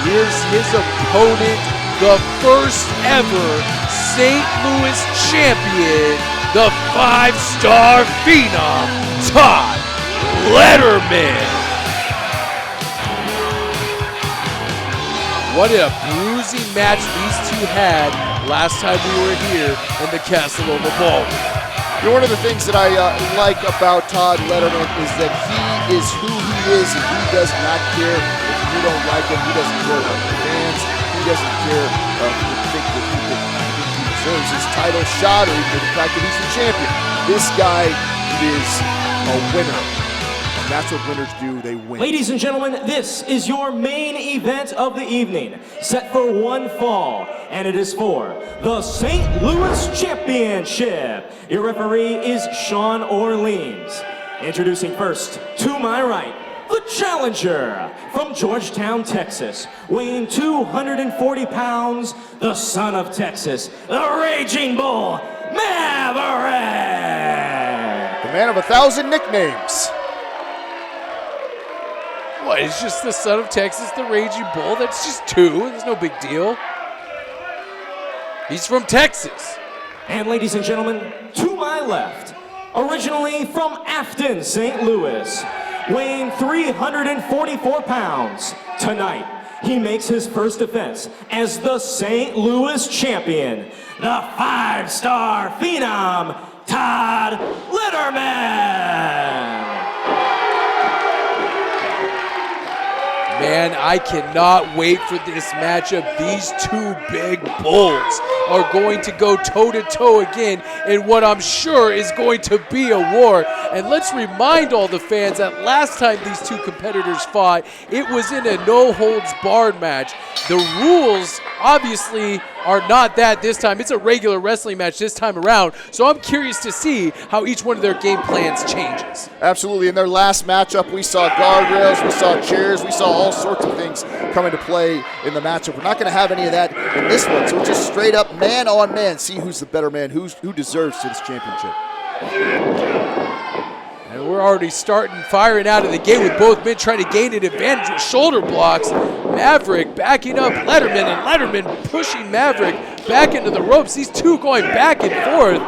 Speaker 2: Here's his opponent, the first ever St. Louis champion, the 5-star phenom, Todd Letterman. What a bruising match these two had last time we were here in the Castle Ballroom.
Speaker 3: You know, one of the things that I like about Todd Letterman is that he is who he is, and he does not care if you don't like him. He doesn't care about the fans. He doesn't care if you think that he deserves his title shot or even the fact that he's the champion. This guy is a winner. And that's what winners do, they win.
Speaker 1: Ladies and gentlemen, this is your main event of the evening, set for one fall, and it is for the St. Louis Championship. Your referee is Sean Orleans. Introducing first, to my right, the challenger from Georgetown, Texas, weighing 240 pounds, the son of Texas, the Raging Bull, Maverick.
Speaker 3: The man of 1,000 nicknames.
Speaker 2: What, it's just the son of Texas, the Raging Bull? That's just two. There's no big deal. He's from Texas.
Speaker 1: And ladies and gentlemen, to my left, originally from Afton, St. Louis, weighing 344 pounds, tonight he makes his first defense as the St. Louis champion, the 5-star phenom, Todd Letterman.
Speaker 2: Man, I cannot wait for this matchup. These two big bulls are going to go toe-to-toe again in what I'm sure is going to be a war. And let's remind all the fans that last time these two competitors fought, it was in a no-holds-barred match. The rules obviously are not that this time. It's a regular wrestling match this time around. So I'm curious to see how each one of their game plans changes.
Speaker 3: Absolutely. In their last matchup, we saw guardrails, we saw chairs, we saw all sorts of things come into play in the matchup. We're not going to have any of that in this one. So it's just straight up man on man. See who's the better man, who deserves this championship.
Speaker 2: And we're already firing out of the gate with both men trying to gain an advantage with shoulder blocks. Maverick backing up Letterman, and Letterman pushing Maverick back into the ropes. These two going back and forth.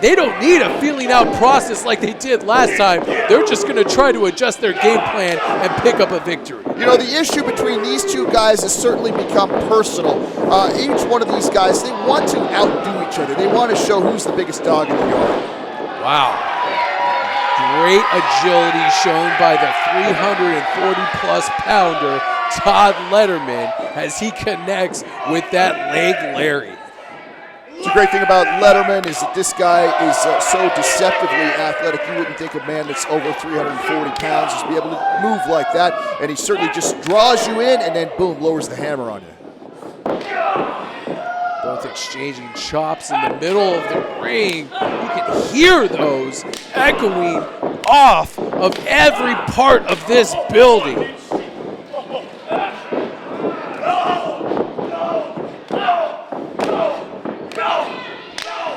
Speaker 2: They don't need a feeling out process like they did last time. They're just going to try to adjust their game plan and pick up a victory.
Speaker 3: You know, the issue between these two guys has certainly become personal. Each one of these guys, they want to outdo each other. They want to show who's the biggest dog in the yard.
Speaker 2: Wow. Great agility shown by the 340-plus pounder, Todd Letterman, as he connects with that leg Larry.
Speaker 3: The great thing about Letterman is that this guy is so deceptively athletic. You wouldn't think a man that's over 340 pounds is be able to move like that, and he certainly just draws you in and then, boom, lowers the hammer on you.
Speaker 2: Both exchanging chops in the middle of the ring. You can hear those echoing off of every part of this building.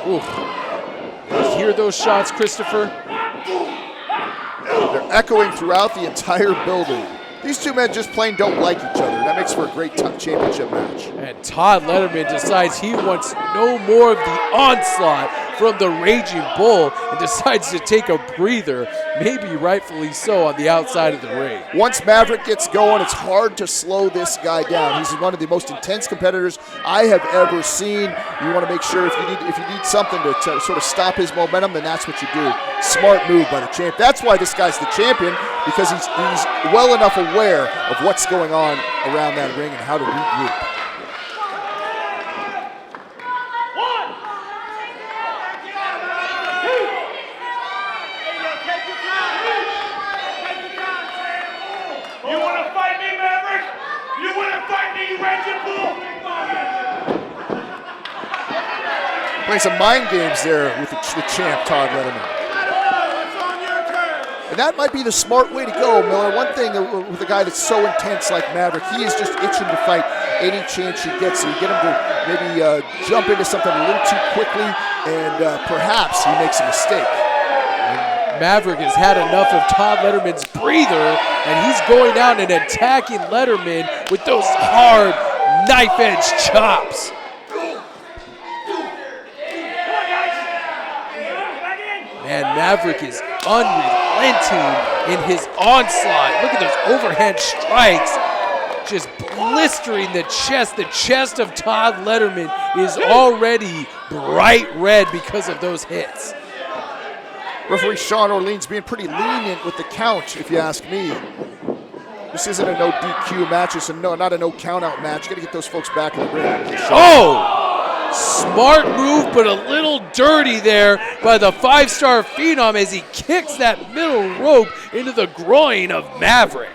Speaker 2: Ooh. You hear those shots, Christopher?
Speaker 3: They're echoing throughout the entire building. These two men just plain don't like each other. That makes for a great championship match.
Speaker 2: And Todd Letterman decides he wants no more of the onslaught from the Raging Bull and decides to take a breather, maybe rightfully so, on the outside of the ring.
Speaker 3: Once Maverick gets going, it's hard to slow this guy down. He's one of the most intense competitors I have ever seen. You want to make sure if you need something to sort of stop his momentum, then that's what you do. Smart move by the champ. That's why this guy's the champion, because he's well enough aware of what's going on around that ring and how to regroup.
Speaker 8: You want to fight me, Maverick? You want to fight me, you Raging Bull?
Speaker 3: Playing some mind games there with the champ, Todd Letterman. And that might be the smart way to go, Miller. One thing with a guy that's so intense like Maverick, he is just itching to fight any chance he gets. So you get him to maybe jump into something a little too quickly, and perhaps he makes a mistake.
Speaker 2: Maverick has had enough of Todd Letterman's breather, and he's going out and attacking Letterman with those hard knife-edge chops. Man, Maverick is unrelenting in his onslaught. Look at those overhand strikes, just blistering the chest. The chest of Todd Letterman is already bright red because of those hits.
Speaker 3: Referee Sean Orleans being pretty lenient with the count, if you ask me. This isn't a no DQ match. It's not a no count-out match. You got to get those folks back in the ring.
Speaker 2: Oh! Smart move, but a little dirty there by the five-star Phenom as he kicks that middle rope into the groin of Maverick.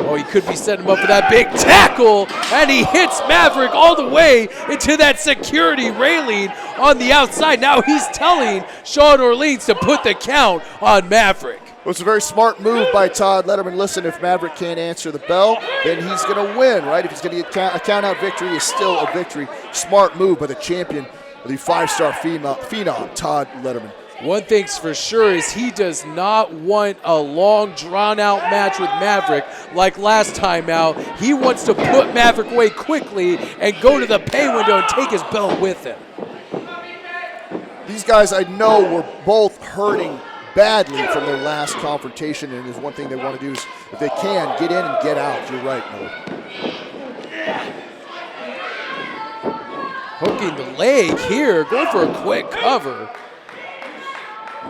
Speaker 2: Oh, he could be setting him up for that big tackle, and he hits Maverick all the way into that security railing on the outside. Now he's telling Sean Orleans to put the count on Maverick.
Speaker 3: Well, it's a very smart move by Todd Letterman. Listen, if Maverick can't answer the bell, then he's going to win, right? If he's going to get a count-out victory, it's still a victory. Smart move by the champion, the five-star phenom, Todd Letterman.
Speaker 2: One thing's for sure is he does not want a long, drawn-out match with Maverick like last time out. He wants to put Maverick away quickly and go to the pay window and take his belt with him.
Speaker 3: These guys, I know, were both hurting badly from their last confrontation, and there's one thing they want to do is, if they can, get in and get out. You're right, Miller.
Speaker 2: Hooking the leg here, going for a quick cover.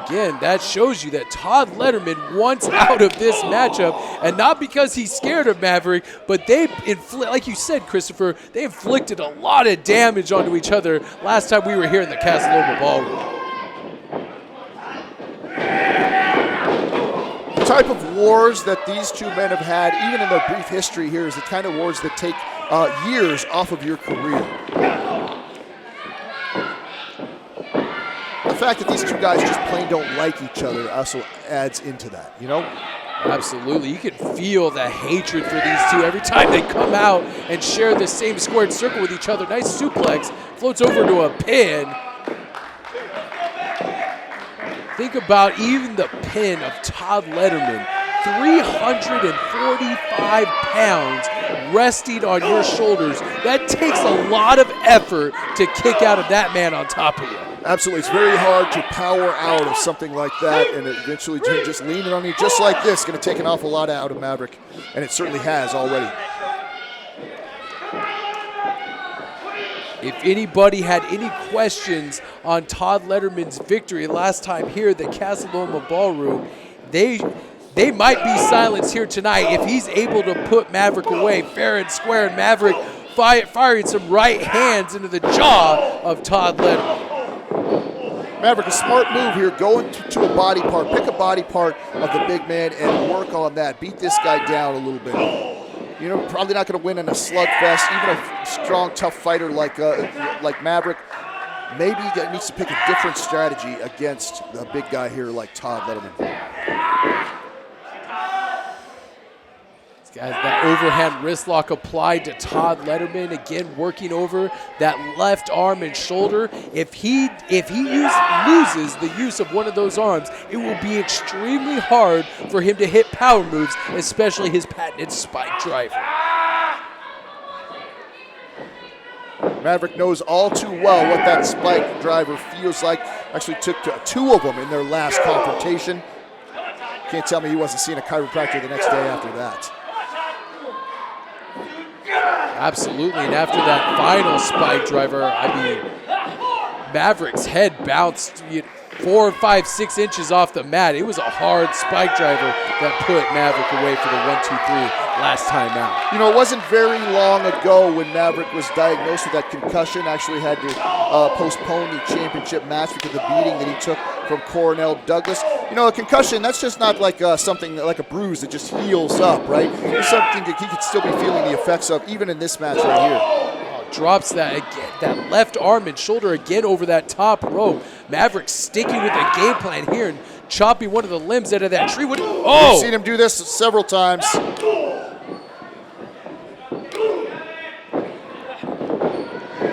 Speaker 2: again, that shows you that Todd Letterman wants out of this matchup, and not because he's scared of Maverick, but like you said, Christopher, they inflicted a lot of damage onto each other last time we were here in the Casa Loma Ballroom.
Speaker 3: The type of wars that these two men have had, even in their brief history here, is the kind of wars that take years off of your career. The fact that these two guys just plain don't like each other also adds into that, you know?
Speaker 2: Absolutely. You can feel the hatred for these two every time they come out and share the same squared circle with each other. Nice suplex, floats over to a pin. Think about even the pin of Todd Letterman, 345 pounds resting on your shoulders. That takes a lot of effort to kick out of that man on top of you.
Speaker 3: Absolutely. It's very hard to power out of something like that, and eventually just leaning on you just like this is going to take an awful lot out of Maverick, and it certainly has already.
Speaker 2: If anybody had any questions on Todd Letterman's victory last time here at the Casa Loma Ballroom, they might be silenced here tonight if he's able to put Maverick away fair and square, and Maverick firing some right hands into the jaw of Todd Letterman.
Speaker 3: Maverick, a smart move here, go to a body part, pick a body part of the big man and work on that. Beat this guy down a little bit. You know, probably not going to win in a slugfest. Even a strong, tough fighter like Maverick, maybe he needs to pick a different strategy against the big guy here like Todd Letterman.
Speaker 2: That overhand wrist lock applied to Todd Letterman, again working over that left arm and shoulder. If he loses the use of one of those arms, it will be extremely hard for him to hit power moves, especially his patented spike driver.
Speaker 3: Maverick knows all too well what that spike driver feels like. Actually took two of them in their last confrontation. Can't tell me he wasn't seeing a chiropractor the next day after that.
Speaker 2: Absolutely, and after that final spike driver, I mean, Maverick's head bounced 4, 5, 6 inches off the mat. It was a hard spike driver that put Maverick away for the 1-2-3 last time out.
Speaker 3: You know, it wasn't very long ago when Maverick was diagnosed with that concussion, actually had to postpone the championship match because of the beating that he took from Cornell Douglas. You know, a concussion, that's just not like something like a bruise that just heals up, right? It's something that he could still be feeling the effects of even in this match right here.
Speaker 2: Drops that again, that left arm and shoulder again over that top rope. Maverick sticking with the game plan here and chopping one of the limbs out of that tree.
Speaker 3: We've seen him do this several times.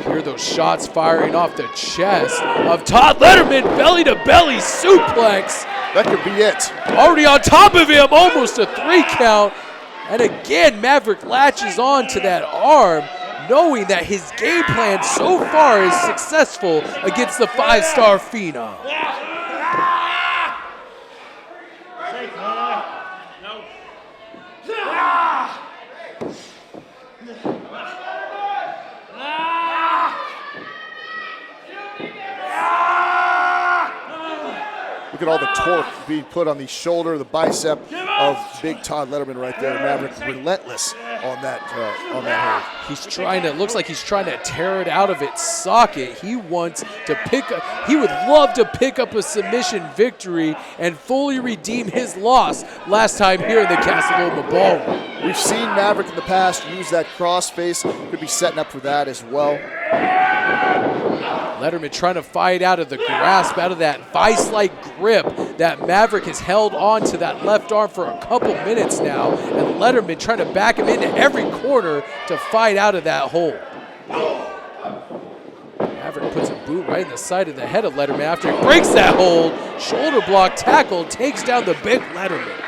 Speaker 2: Hear those shots firing off the chest of Todd Letterman, belly to belly suplex.
Speaker 3: That could be it.
Speaker 2: Already on top of him, almost a 3 count. And again, Maverick latches on to that arm, knowing that his game plan so far is successful against the 5-star Phenom.
Speaker 3: Look at all the torque being put on the shoulder, the bicep of big Todd Letterman right there. Maverick relentless on that hold.
Speaker 2: He's trying to, looks like he's trying to tear it out of its socket. He wants to he would love to pick up a submission victory and fully redeem his loss last time here in the Casa Loma Ballroom.
Speaker 3: We've seen Maverick in the past use that crossface. Could be setting up for that as well.
Speaker 2: Letterman trying to fight out of the grasp, out of that vice-like grip that Maverick has held on to that left arm for a couple minutes now, and Letterman trying to back him into every corner to fight out of that hold. Maverick puts a boot right in the side of the head of Letterman after he breaks that hold. Shoulder block tackle, takes down the big Letterman.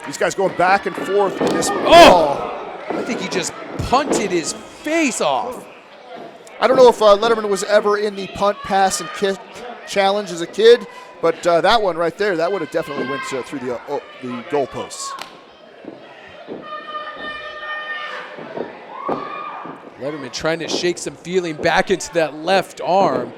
Speaker 3: These guys going back and forth in this ball.
Speaker 2: I think he just punted his face off.
Speaker 3: I don't know if Letterman was ever in the punt, pass, and kick challenge as a kid, but that one right there, that would have definitely went through the goalposts.
Speaker 2: Letterman trying to shake some feeling back into that left arm.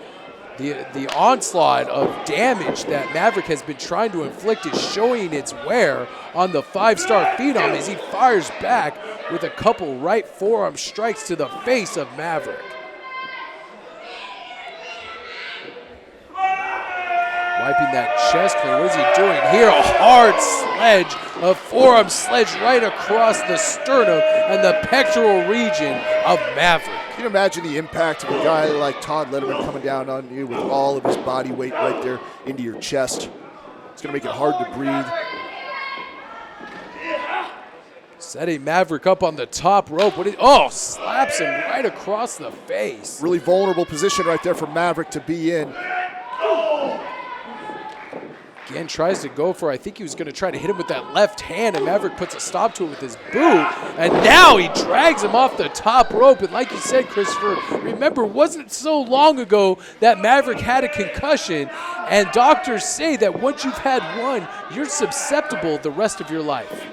Speaker 2: The onslaught of damage that Maverick has been trying to inflict is showing its wear on the 5-star Phenom as he fires back with a couple right forearm strikes to the face of Maverick. Wiping that chest clean. What is he doing here? A hard sledge, a forearm sledge right across the sternum and the pectoral region of Maverick.
Speaker 3: Can you imagine the impact of a guy like Todd Letterman coming down on you with all of his body weight right there into your chest? It's going to make it hard to breathe.
Speaker 2: Setting Maverick up on the top rope. Slaps him right across the face.
Speaker 3: Really vulnerable position right there for Maverick to be in.
Speaker 2: Again, tries to go for, I think he was going to try to hit him with that left hand, and Maverick puts a stop to it with his boot. And now he drags him off the top rope. And like you said, Christopher, remember, wasn't so long ago that Maverick had a concussion. And doctors say that once you've had one, you're susceptible the rest of your life.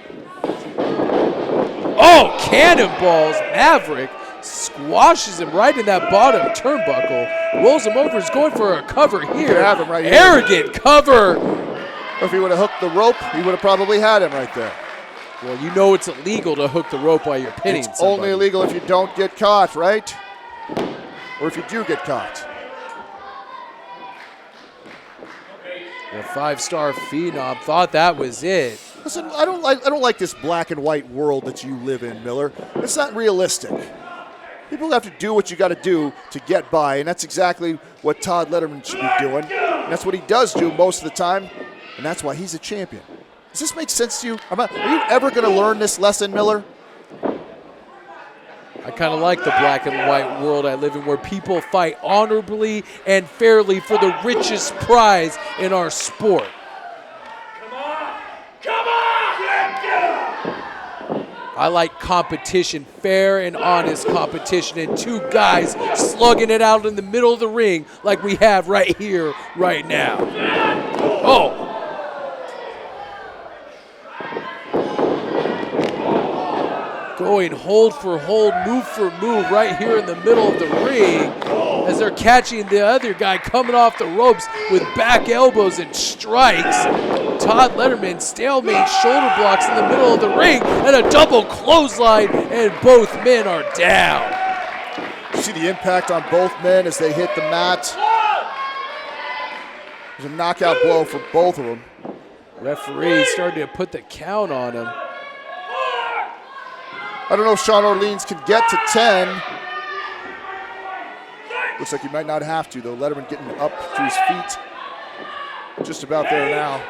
Speaker 2: Oh, cannonballs. Maverick squashes him right in that bottom turnbuckle. Rolls him over. He's going for a cover here.
Speaker 3: Have him right here.
Speaker 2: Arrogant cover.
Speaker 3: Or if he would have hooked the rope, he would have probably had him right there.
Speaker 2: Well, you know it's illegal to hook the rope while you're pinning
Speaker 3: It's
Speaker 2: somebody.
Speaker 3: only illegal if you don't get caught, right? Or if you do get caught.
Speaker 2: The 5-star Phenom thought that was it.
Speaker 3: Listen, I don't like this black and white world that you live in, Miller. It's not realistic. People have to do what you got to do to get by, and that's exactly what Todd Letterman should be doing. And that's what he does do most of the time, and that's why he's a champion. Does this make sense to you? Are you ever going to learn this lesson, Miller?
Speaker 2: I kind of like the black and white world I live in, where people fight honorably and fairly for the richest prize in our sport. I like competition, fair and honest competition, and two guys slugging it out in the middle of the ring like we have right here, right now. Oh. Going hold for hold, move for move right here in the middle of the ring as they're catching the other guy coming off the ropes with back elbows and strikes. Todd Letterman stalemate shoulder blocks in the middle of the ring and a double clothesline, and both men are down.
Speaker 3: You see the impact on both men as they hit the mat. There's a knockout blow for both of them.
Speaker 2: Referee starting to put the count on him.
Speaker 3: I don't know if Sean Orleans can get to 10. Looks like he might not have to, though. Letterman getting up to his feet. Just about there now.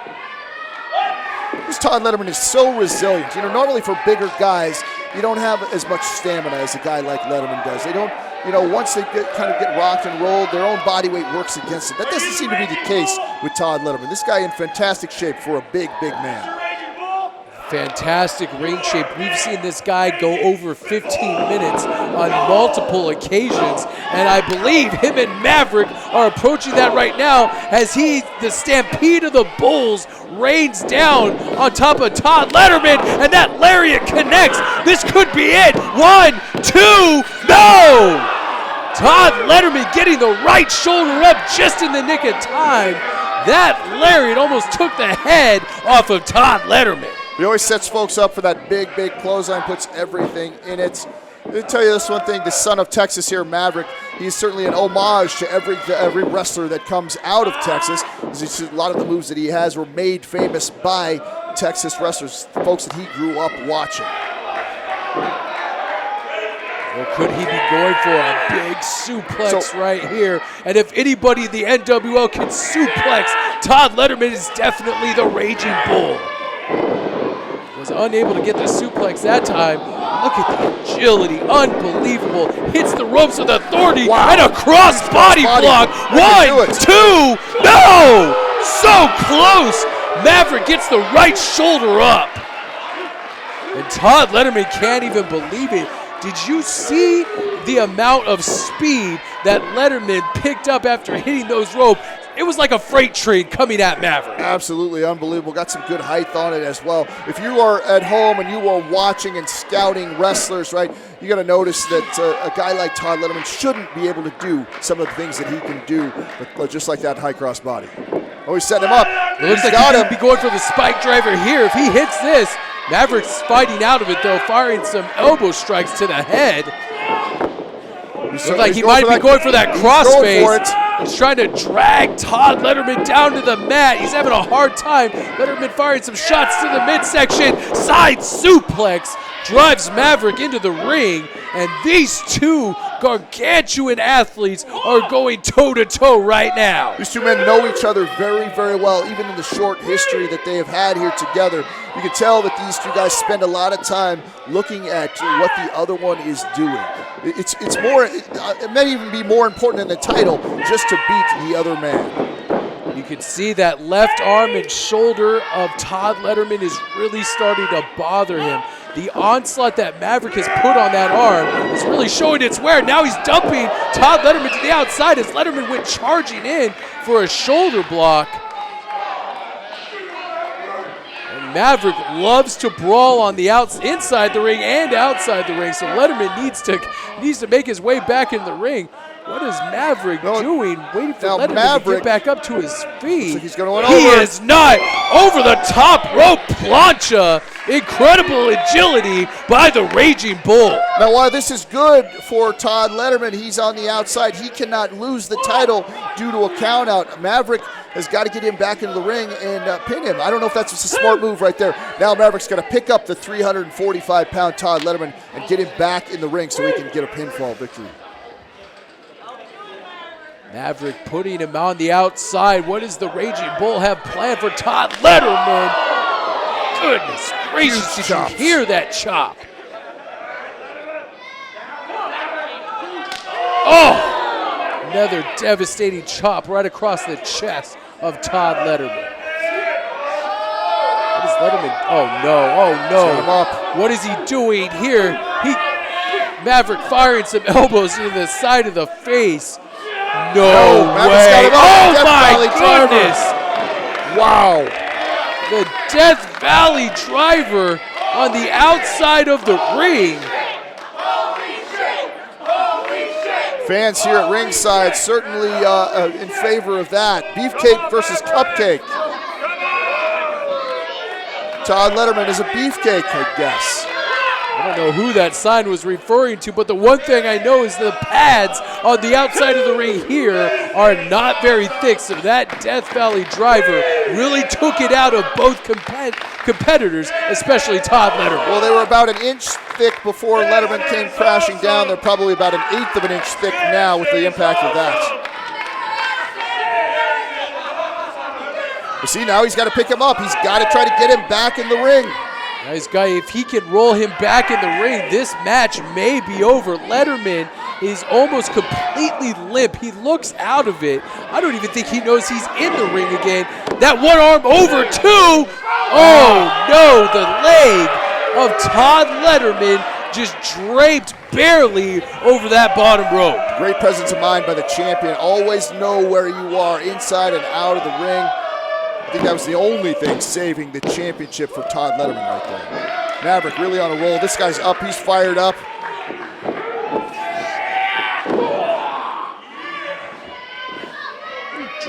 Speaker 3: This Todd Letterman is so resilient. You know, normally for bigger guys, you don't have as much stamina as a guy like Letterman does. They don't, you know, once they kind of get rocked and rolled, their own body weight works against it. That doesn't seem to be the case with Todd Letterman. This guy in fantastic shape for a big, big man.
Speaker 2: Fantastic ring shape. We've seen this guy go over 15 minutes on multiple occasions, and I believe him and Maverick are approaching that right now as the stampede of the bulls rains down on top of Todd Letterman, and that lariat connects. This could be it. 1, 2, no! Todd Letterman getting the right shoulder up just in the nick of time. That lariat almost took the head off of Todd Letterman.
Speaker 3: He always sets folks up for that big, big clothesline, puts everything in it. Let me tell you this one thing, the son of Texas here, Maverick, he's certainly an homage to every wrestler that comes out of Texas. A lot of the moves that he has were made famous by Texas wrestlers, folks that he grew up watching.
Speaker 2: Or could he be going for a big suplex right here? And if anybody in the NWL can suplex, Todd Letterman is definitely the Raging Bull. Was unable to get the suplex that time. Look at the agility, unbelievable. Hits the ropes with authority and a cross body block. 1, 2, no! So close. Maverick gets the right shoulder up. And Todd Letterman can't even believe it. Did you see the amount of speed that Letterman picked up after hitting those ropes? it was like a freight train coming at Maverick.
Speaker 3: Absolutely unbelievable. Got some good height on it as well. If you are at home and you are watching and scouting wrestlers, right, you got to notice that a guy like Todd Letterman shouldn't be able to do some of the things that he can do, but just like that high cross body. Oh, he's setting him up.
Speaker 2: It looks like he could be going for the spike driver here. If he hits this, Maverick's fighting out of it, though, firing some elbow strikes to the head. Looks like he might be going for that crossface. He's trying to drag Todd Letterman down to the mat. He's having a hard time. Letterman firing some shots to the midsection. Side suplex drives Maverick into the ring. And these two gargantuan athletes are going toe-to-toe right now.
Speaker 3: These two men know each other very, very well, even in the short history that they have had here together. You can tell that these two guys spend a lot of time looking at what the other one is doing. It's more, it may even be more important than the title, just to beat the other man.
Speaker 2: You can see that left arm and shoulder of Todd Letterman is really starting to bother him. The onslaught that Maverick has put on that arm is really showing its wear. Now he's dumping Todd Letterman to the outside as Letterman went charging in for a shoulder block. And Maverick loves to brawl on the inside the ring and outside the ring, so Letterman needs to make his way back in the ring. What is Maverick doing? Waiting for Letterman to get back up to his feet.
Speaker 3: Like he's going
Speaker 2: he is not over the top rope plancha. Incredible agility by the Raging Bull.
Speaker 3: Now, while this is good for Todd Letterman, he's on the outside. He cannot lose the title due to a count out. Maverick has got to get him back into the ring and pin him. I don't know if that's just a smart move right there. Now Maverick's got to pick up the 345-pound Todd Letterman and get him back in the ring so he can get a pinfall victory.
Speaker 2: Maverick putting him on the outside. What does the Raging Bull have planned for Todd Letterman? Goodness gracious, did you hear that chop? Oh! Another devastating chop right across the chest of Todd Letterman. What is Letterman? Oh no. What is he doing here? Maverick firing some elbows into the side of the face. No way. Oh my goodness.
Speaker 3: Wow.
Speaker 2: The Death Valley driver on the outside of the ring.
Speaker 3: Fans here at ringside certainly in favor of that. Beefcake versus cupcake. Todd Letterman is a beefcake, I guess.
Speaker 2: I don't know who that sign was referring to, but the one thing I know is the pads on the outside of the ring here are not very thick, so that Death Valley driver really took it out of both competitors, especially Todd Letterman.
Speaker 3: Well, they were about an inch thick before Letterman came crashing down. They're probably about an eighth of an inch thick now with the impact of that. You see, now he's got to pick him up. He's got to try to get him back in the ring.
Speaker 2: Nice guy, if he can roll him back in the ring, this match may be over. Letterman is almost completely limp. He looks out of it. I don't even think he knows he's in the ring again. That one arm over two. Oh no, the leg of Todd Letterman just draped barely over that bottom rope.
Speaker 3: Great presence of mind by the champion. Always know where you are inside and out of the ring. I think that was the only thing saving the championship for Todd Letterman right there. Maverick really on a roll. This guy's up. He's fired up.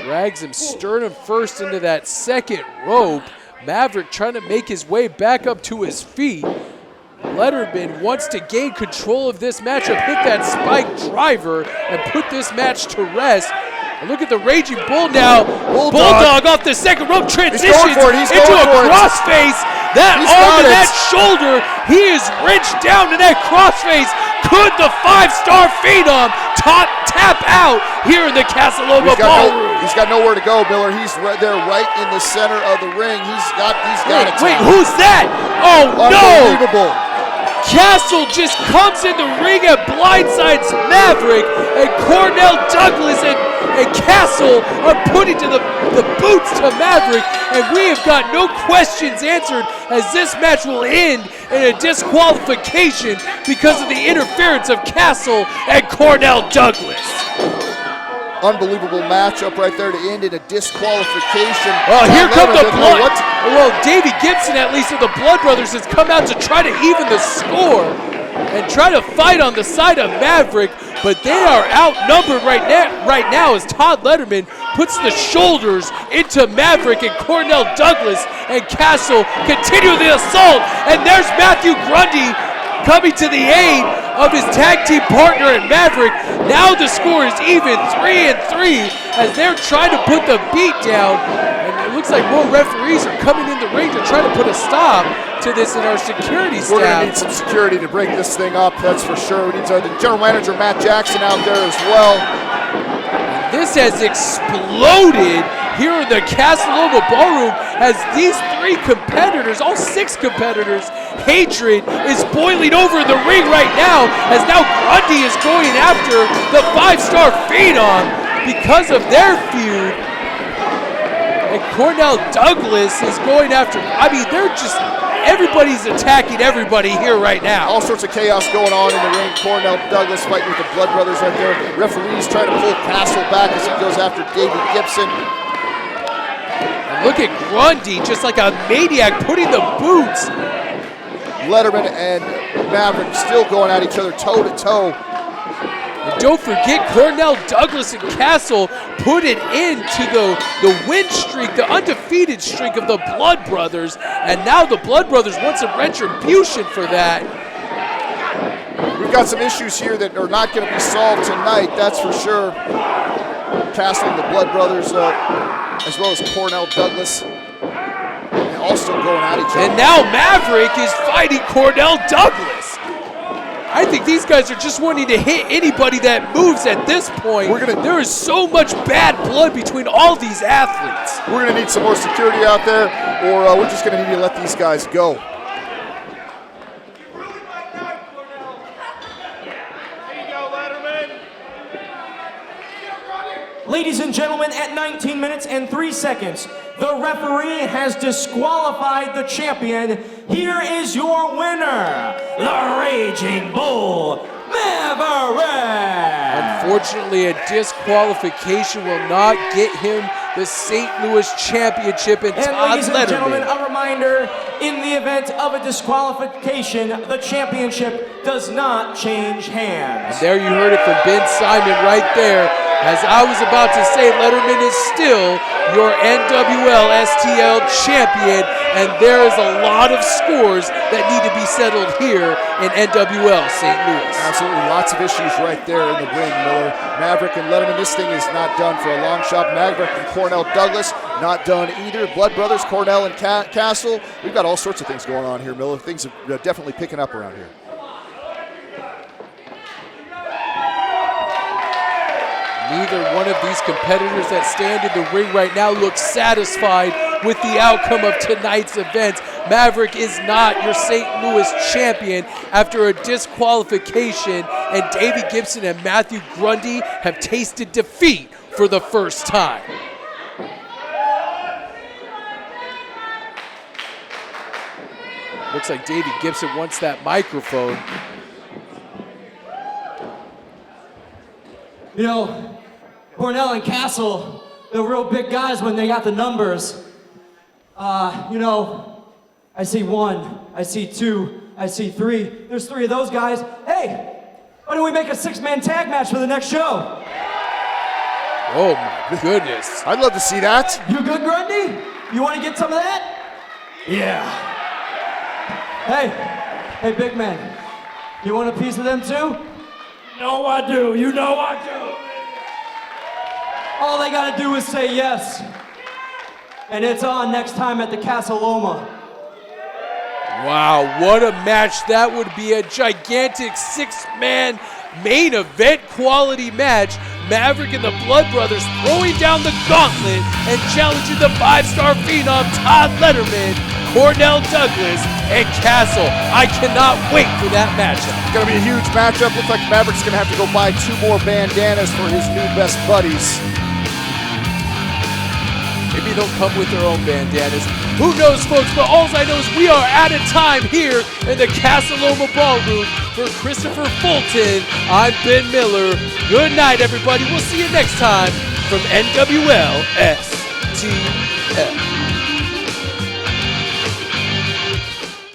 Speaker 2: Drags him sternum first into that second rope. Maverick trying to make his way back up to his feet. Letterman wants to gain control of this matchup, hit that spike driver, and put this match to rest. And look at the Raging Bull now. Bulldog off the second rope, transitions into a crossface. That arm and that shoulder, he is wrenched down to that crossface. Could the five-star Phenom tap out here in the Casa Loma Ballroom?
Speaker 3: He's got nowhere to go, Miller. He's right there, right in the center of the ring. He's got it.
Speaker 2: Wait, who's that? Oh no!
Speaker 3: Unbelievable.
Speaker 2: Castle just comes in the ring and blindsides Maverick, and Cornell Douglas and Castle are putting to the boots to Maverick, and we have got no questions answered as this match will end in a disqualification because of the interference of Castle and Cornell Douglas.
Speaker 3: unbelievable matchup right there to end in a disqualification.
Speaker 2: Oh, here come the
Speaker 3: Letterman
Speaker 2: Blood. Well, Davey Gibson, at least of the Blood Brothers, has come out to try to even the score and try to fight on the side of Maverick, but they are outnumbered right now as Todd Letterman puts the shoulders into Maverick, and Cornell Douglas and Castle continue the assault, and there's Matthew Grundy coming to the aid of his tag team partner in Maverick. Now the score is even 3-3 as they're trying to put the beat down, and it looks like more referees are coming in the ring to try to put a stop to this in our security staff.
Speaker 3: We're going to need some security to break this thing up, that's for sure. We need the general manager, Matt Jackson, out there as well.
Speaker 2: This has exploded here in the Castle Oval Ballroom as these three competitors, all six competitors, hatred is boiling over in the ring right now, as now Grundy is going after the 5-star Phenom because of their feud. And Cornell Douglas is going after, I mean, they're just, everybody's attacking everybody here right now.
Speaker 3: All sorts of chaos going on in the ring. Cornell Douglas fighting with the Blood Brothers right there. Referees trying to pull Castle back as he goes after David Gibson.
Speaker 2: And look at Grundy, just like a maniac, putting the boots.
Speaker 3: Letterman and Maverick still going at each other toe to toe.
Speaker 2: And don't forget, Cornell Douglas and Castle put it into the win streak, the undefeated streak of the Blood Brothers, and now the Blood Brothers want some retribution for that.
Speaker 3: We've got some issues here that are not going to be solved tonight, that's for sure. Castle and the Blood Brothers, as well as Cornell Douglas, all still going at each other.
Speaker 2: And now Maverick is fighting Cornell Douglas. I think these guys are just wanting to hit anybody that moves at this point. There is so much bad blood between all these athletes.
Speaker 3: We're going to need some more security out there, or we're just going to need to let these guys go.
Speaker 1: Ladies and gentlemen, at 19 minutes and 3 seconds, the referee has disqualified the champion. Here is your winner, the Raging Bull, Maverick.
Speaker 2: Unfortunately, a disqualification will not get him the St. Louis Championship, and Todd
Speaker 1: ladies and gentlemen,
Speaker 2: Letterman.
Speaker 1: a reminder, in the event of a disqualification, the championship does not change hands.
Speaker 2: And there you heard it from Ben Simon right there. As I was about to say, Letterman is still your NWL STL champion, and there is a lot of scores that need to be settled here in NWL St. Louis.
Speaker 3: Absolutely, lots of issues right there in the ring, Miller. Maverick and Letterman, this thing is not done for a long shot. Maverick and Cornell Douglas, not done either. Blood Brothers, Cornell and Castle. We've got all sorts of things going on here, Miller. Things are definitely picking up around here.
Speaker 2: Neither one of these competitors that stand in the ring right now looks satisfied with the outcome of tonight's event. Maverick is not your St. Louis champion after a disqualification, and Davey Gibson and Matthew Grundy have tasted defeat for the first time. Looks like Davey Gibson wants that microphone.
Speaker 11: You know, Cornell and Castle, they're real big guys when they got the numbers. You know, I see 1, I see 2, I see 3. There's 3 of those guys. Hey, why don't we make a 6-man tag match for the next show?
Speaker 2: Oh my goodness.
Speaker 3: I'd love to see that.
Speaker 11: You good, Grundy? You want to get some of that? Yeah. Hey, big man, you want a piece of them too? No, I do. You know I do. All they gotta do is say yes. And it's on next time at the Casa Loma.
Speaker 2: Wow, what a match. That would be a gigantic 6-man main event quality match. Maverick and the Blood Brothers throwing down the gauntlet and challenging the 5-star Phenom Todd Letterman, Cornell Douglas, and Castle. I cannot wait for that matchup.
Speaker 3: It's going to be a huge matchup. Looks like Maverick's going to have to go buy 2 more bandanas for his new best buddies.
Speaker 2: If Maybe they'll come with their own bandanas. Who knows, folks? But all I know is we are out of time here in the Casa Loma Ballroom. For Christopher Fulton, I'm Ben Miller. Good night, everybody. We'll see you next time from NWL STL.